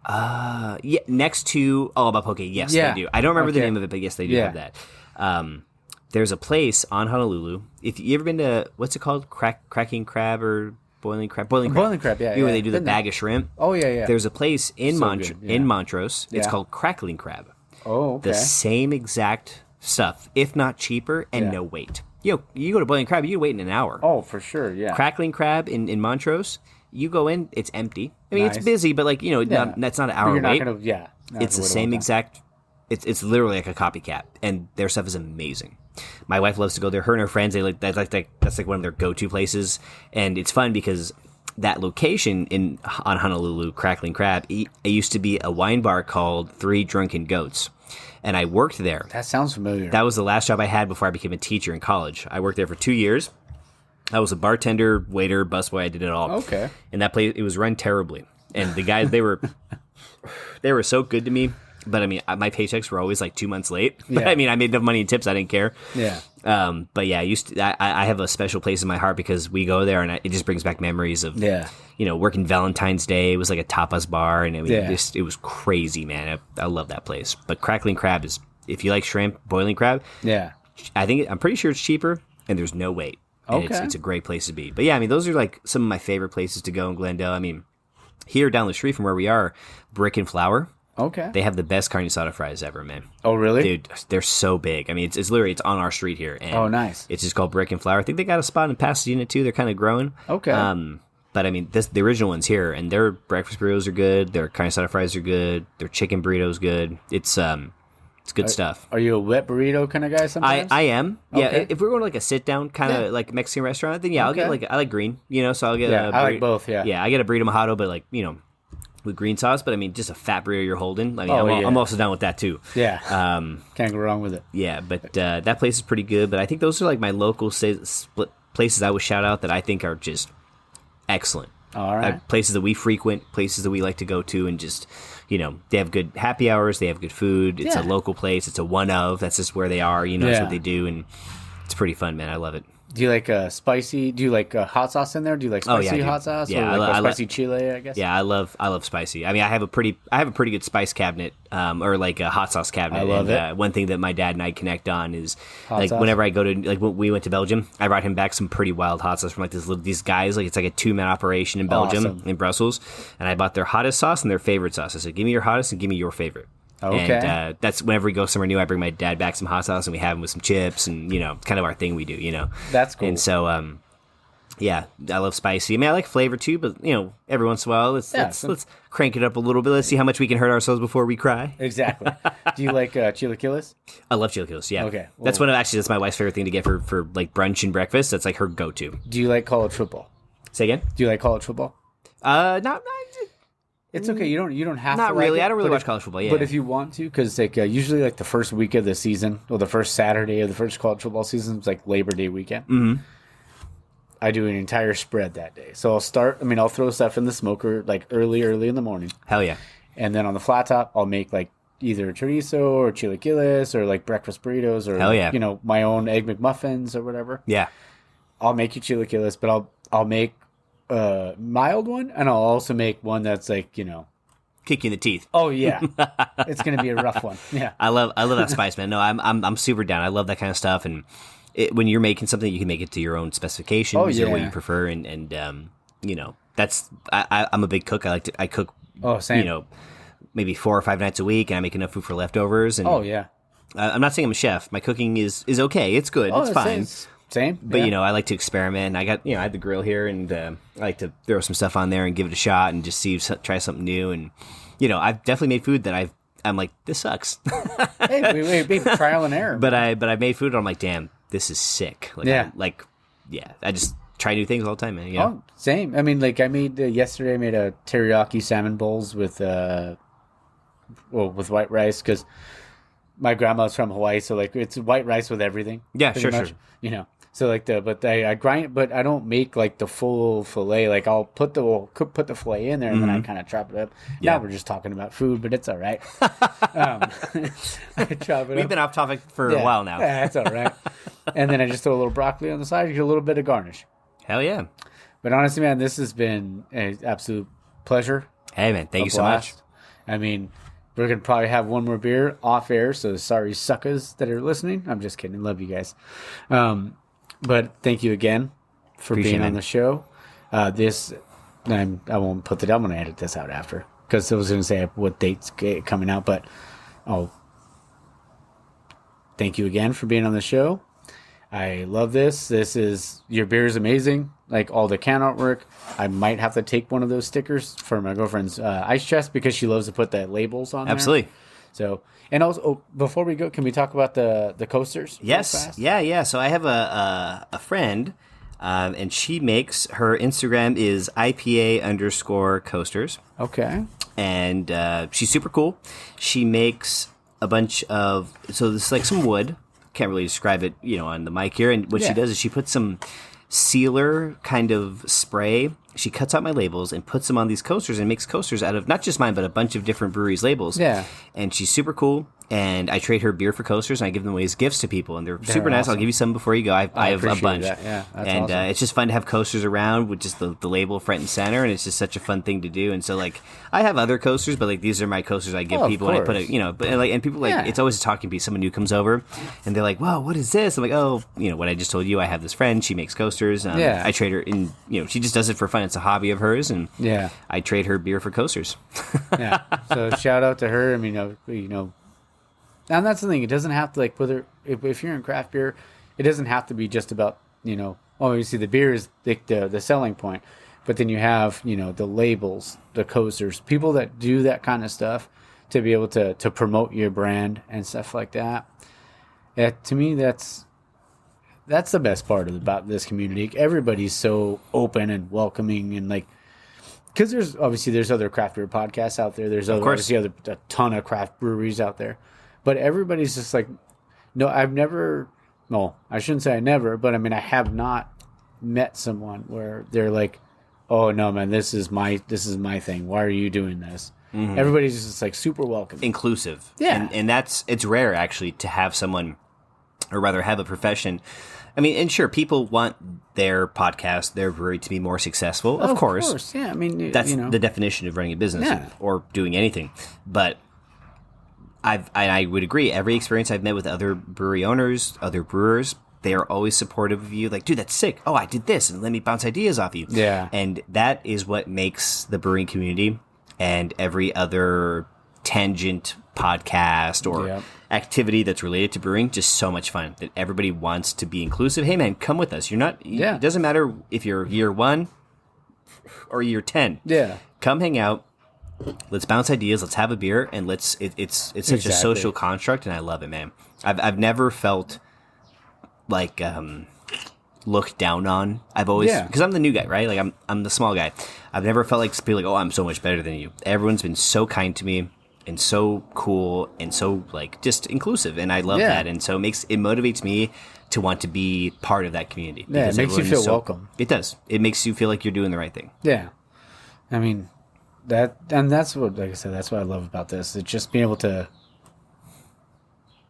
Yeah, next to All About Poke. Yes, they do. I don't remember the name of it, but yes, they do have that. There's a place on Honolulu. If you ever been to what's it called, Cracking Crab or Boiling crab, yeah. Where they do the bag of shrimp. Oh, yeah. There's a place in Montrose. It's called Crackling Crab. Oh, okay. The same exact stuff, if not cheaper, and no wait. You go to Boiling Crab, you wait in an hour. Oh, for sure, yeah. Crackling Crab in Montrose, you go in, it's empty. I mean, it's busy, but like that's not an hour wait. It's the same exact. It's literally like a copycat, and their stuff is amazing. My wife loves to go there. Her and her friends, that's like one of their go-to places, and it's fun because that location on Honolulu, Crackling Crab, it used to be a wine bar called Three Drunken Goats, and I worked there. That sounds familiar. That was the last job I had before I became a teacher in college. I worked there for 2 years. I was a bartender, waiter, busboy. I did it all. Okay. And that place, it was run terribly, and the guys they were so good to me. But I mean, my paychecks were always like 2 months late. But I mean, I made enough money in tips; I didn't care. Yeah. But yeah, I have a special place in my heart because we go there, and it just brings back memories of working Valentine's Day. It was like a tapas bar, and it was crazy, man. I love that place. But Crackling Crab is, if you like shrimp, boiling crab. Yeah. I'm pretty sure it's cheaper, and there's no wait. And it's a great place to be. But yeah, I mean, those are like some of my favorite places to go in Glendale. I mean, here down the street from where we are, Brick and Flour. Okay. They have the best carne asada fries ever, man. Oh, really? Dude, they're so big. I mean, it's literally on our street here. And nice. It's just called Brick and Flour. I think they got a spot in Pasadena too. They're kind of growing. Okay. But I mean, the original one's here, and their breakfast burritos are good. Their carne asada fries are good. Their chicken burritos good. It's good stuff. Are you a wet burrito kind of guy sometimes? I am. Okay. Yeah. If we're going to like a sit down kind of like Mexican restaurant, then I'll get I like green. So I'll get I like both. Yeah. Yeah, I get a burrito mojado, but like with green sauce, but I mean, just a fat burrito you're holding. I mean, I'm also down with that too. Yeah. Can't go wrong with it. Yeah, but that place is pretty good. But I think those are like my local split places I would shout out that I think are just excellent. All right. Places that we frequent, places that we like to go to, and just, they have good happy hours. They have good food. It's a local place. It's a one of. That's just where they are. That's what they do, and it's pretty fun, man. I love it. Do you like spicy? Do you like hot sauce in there? Do you like spicy hot sauce? Yeah, or like spicy chile, I guess. Yeah, I love spicy. I mean, I have a pretty good spice cabinet, or like a hot sauce cabinet. I love it. One thing that my dad and I connect on is hot sauce. Whenever I go to when we went to Belgium, I brought him back some pretty wild hot sauce from like these guys. Like it's like a 2-man operation in Belgium, in Brussels, and I bought their hottest sauce and their favorite sauce. I said, "Give me your hottest and give me your favorite." Okay. And that's whenever we go somewhere new, I bring my dad back some hot sauce and we have him with some chips and, it's kind of our thing we do, That's cool. And so, I love spicy. I mean, I like flavor too, but, every once in a while, let's crank it up a little bit. Let's see how much we can hurt ourselves before we cry. Exactly. Do you like chilaquiles? I love chilaquiles, yeah. Okay. Well, that's my wife's favorite thing to get for like brunch and breakfast. That's like her go-to. Do you like college football? Say again? Do you like college football? Not It's okay. You don't have not to. Really. Like I don't really watch college football. Yeah, but if you want to, because like usually like the first week of the season or the first Saturday of the first college football season is like Labor Day weekend. Mm-hmm. I do an entire spread that day. So I'll throw stuff in the smoker like early in the morning. Hell yeah. And then on the flat top, I'll make like either chorizo or chilaquiles or like breakfast burritos or, hell yeah. My own egg McMuffins or whatever. Yeah. I'll make you chilaquiles, but I'll make a mild one, and I'll also make one that's like, kick you in the teeth. Oh yeah, it's gonna be a rough one. Yeah, I love that spice, man. No, I'm super down. I love that kind of stuff, and when you're making something, you can make it to your own specifications or what you prefer, and that's I'm a big cook. I cook. Oh, same. Maybe 4 or 5 nights a week, and I make enough food for leftovers. And oh yeah, I'm not saying I'm a chef. My cooking is okay. It's good. It's fine. Same. But I like to experiment. I got I had the grill here, and I like to throw some stuff on there and give it a shot and just try something new. And I've definitely made food that I'm like, this sucks. Hey, wait, trial and error. But I made food and I'm like, damn, this is sick. Like, I just try new things all the time, man. Oh, same. I mean, like I made yesterday. I made a teriyaki salmon bowls with white rice because my grandma's from Hawaii, so like it's white rice with everything. Yeah, sure. So like but I grind, but I don't make like the full fillet. Like I'll put the fillet in there and then I kind of chop it up. Yeah. Now we're just talking about food, but it's all right. I chop it We've up. been off topic for a while now. Yeah, that's all right. And then I just throw a little broccoli on the side. You get a little bit of garnish. Hell yeah. But honestly, man, this has been an absolute pleasure. Hey, man, thank you so much. I mean, we're going to probably have one more beer off air, so sorry suckers that are listening. I'm just kidding. Love you guys. But thank you again for being on the show. I won't put I'm going to edit this out after because I was going to say what date's coming out, but thank you again for being on the show. I love this. Your beer is amazing. Like all the can artwork. I might have to take one of those stickers for my girlfriend's ice chest because she loves to put the labels on there. Absolutely. So, and also before we go, can we talk about the coasters? Yes. Yeah. So I have a friend, and she makes her Instagram is IPA_coasters. Okay. And she's super cool. She makes a bunch of this is like some wood. Can't really describe it, on the mic here. And what she does is she puts some sealer kind of spray. She cuts out my labels and puts them on these coasters and makes coasters out of not just mine, but a bunch of different breweries' labels. Yeah. And she's super cool. And I trade her beer for coasters and I give them away as gifts to people. And they're super nice. I'll give you some before you go. I have a bunch. That. Yeah, that's and awesome. It's just fun to have coasters around with just the label front and center. And it's just such a fun thing to do. And so, like, I have other coasters, but, like, these are my coasters I give people. And I put it, and people, like, it's always a talking piece. Someone new comes over and they're like, whoa, what is this? I'm like, oh, what I just told you. I have this friend. She makes coasters. I trade her in, she just does it for fun. It's a hobby of hers. And I trade her beer for coasters. Yeah. So shout out to her. I mean, and that's the thing. It doesn't have to, like, whether if you're in craft beer, it doesn't have to be just about, obviously the beer is the selling point, but then you have, the labels, the coasters, people that do that kind of stuff to be able to promote your brand and stuff like that. To me, that's the best part about this community. Everybody's so open and welcoming and like, because there's other craft beer podcasts out there. There's obviously a ton of craft breweries out there. But everybody's just like, I shouldn't say I never, but I mean, I have not met someone where they're like, oh no, man, this is my thing. Why are you doing this? Mm-hmm. Everybody's just like super welcoming. Inclusive. Yeah. And it's rare actually to have someone, or rather have a profession. I mean, and sure, people want their podcast, their brewery to be more successful. Of course. Yeah. I mean, that's the definition of running a business or doing anything. But I would agree. Every experience I've met with other brewery owners, other brewers, they are always supportive of you. Like, dude, that's sick. Oh, I did this, and let me bounce ideas off you. Yeah. And that is what makes the brewing community and every other tangent podcast or activity that's related to brewing just so much fun. That everybody wants to be inclusive. Hey, man, come with us. It doesn't matter if you're year 1 or year 10. Yeah. Come hang out. Let's bounce ideas. Let's have a beer, and it's such a social construct, and I love it, man. I've never felt like looked down on. I've always because I'm the new guy, right? Like I'm the small guy. I've never felt like people like, oh, I'm so much better than you. Everyone's been so kind to me. and so cool and so like just inclusive, and I love that, and so it motivates me to want to be part of that community. Yeah, it makes you feel welcome. It does. It makes you feel like you're doing the right thing. Yeah, I mean that's what, like I said, that's what I love about this. It's just being able to,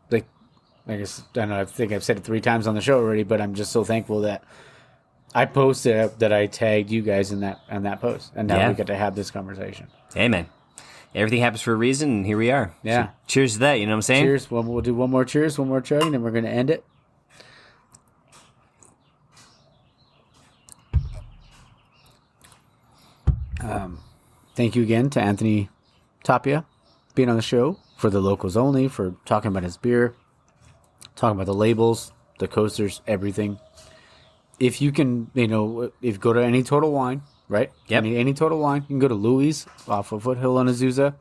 like I guess, I don't know, I think I've said it 3 times on the show already, but I'm just so thankful that I posted that I tagged you guys in that post, and now we get to have this conversation. Hey, man. Everything happens for a reason, and here we are. Yeah. So cheers to that, you know what I'm saying? Cheers. We'll do one more cheers, one more chug, and then we're going to end it. Thank you again to Anthony Tapia being on the show, for the locals only, for talking about his beer, talking about the labels, the coasters, everything. If you can, if you go to any Total Wine, right? Yep. Any Total Wine, you can go to Louis off of Foothill in Azusa.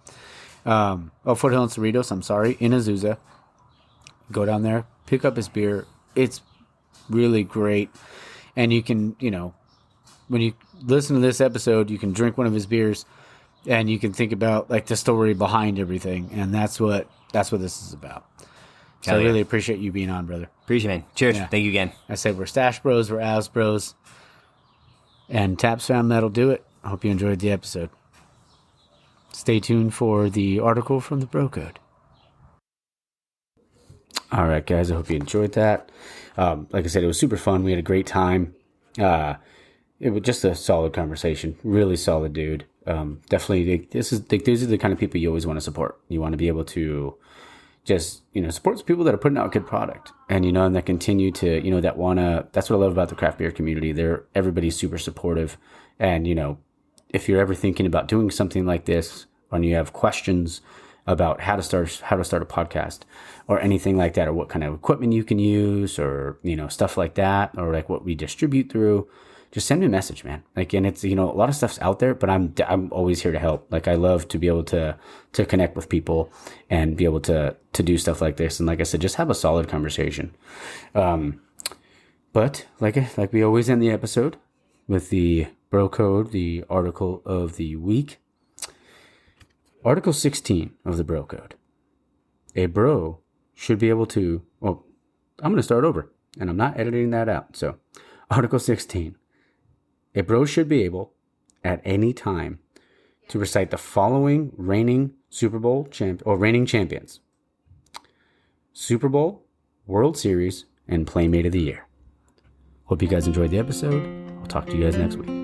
Foothill and Cerritos, I'm sorry, in Azusa. Go down there, pick up his beer. It's really great. And you can, when you listen to this episode, you can drink one of his beers and you can think about like the story behind everything. And that's what this is about. So I really appreciate you being on, brother. Appreciate it, man. Cheers. Yeah. Thank you again. I said we're Stash Bros, we're Avs Bros. And Taps found that'll do it. I hope you enjoyed the episode. Stay tuned for the article from the Bro Code. All right, guys. I hope you enjoyed that. Like I said, it was super fun. We had a great time. It was just a solid conversation. Really solid dude. Definitely, these are the kind of people you always want to support. You want to be able to just, support people that are putting out good product, and, and that continue to, that's what I love about the craft beer community. Everybody's super supportive. And, if you're ever thinking about doing something like this, and you have questions about how to start a podcast or anything like that, or what kind of equipment you can use, or, stuff like that, or like what we distribute through, just send me a message, man. Like, and it's, a lot of stuff's out there, but I'm always here to help. Like, I love to be able to connect with people and be able to do stuff like this. And like I said, just have a solid conversation. But like we always end the episode with the Bro Code, the article of the week. Article 16 of the Bro Code. A bro should be able to, I'm going to start over, and I'm not editing that out. So, Article 16. A bro should be able, at any time, to recite the following reigning Super Bowl reigning champions: Super Bowl, World Series, and Playmate of the Year. Hope you guys enjoyed the episode. I'll talk to you guys next week.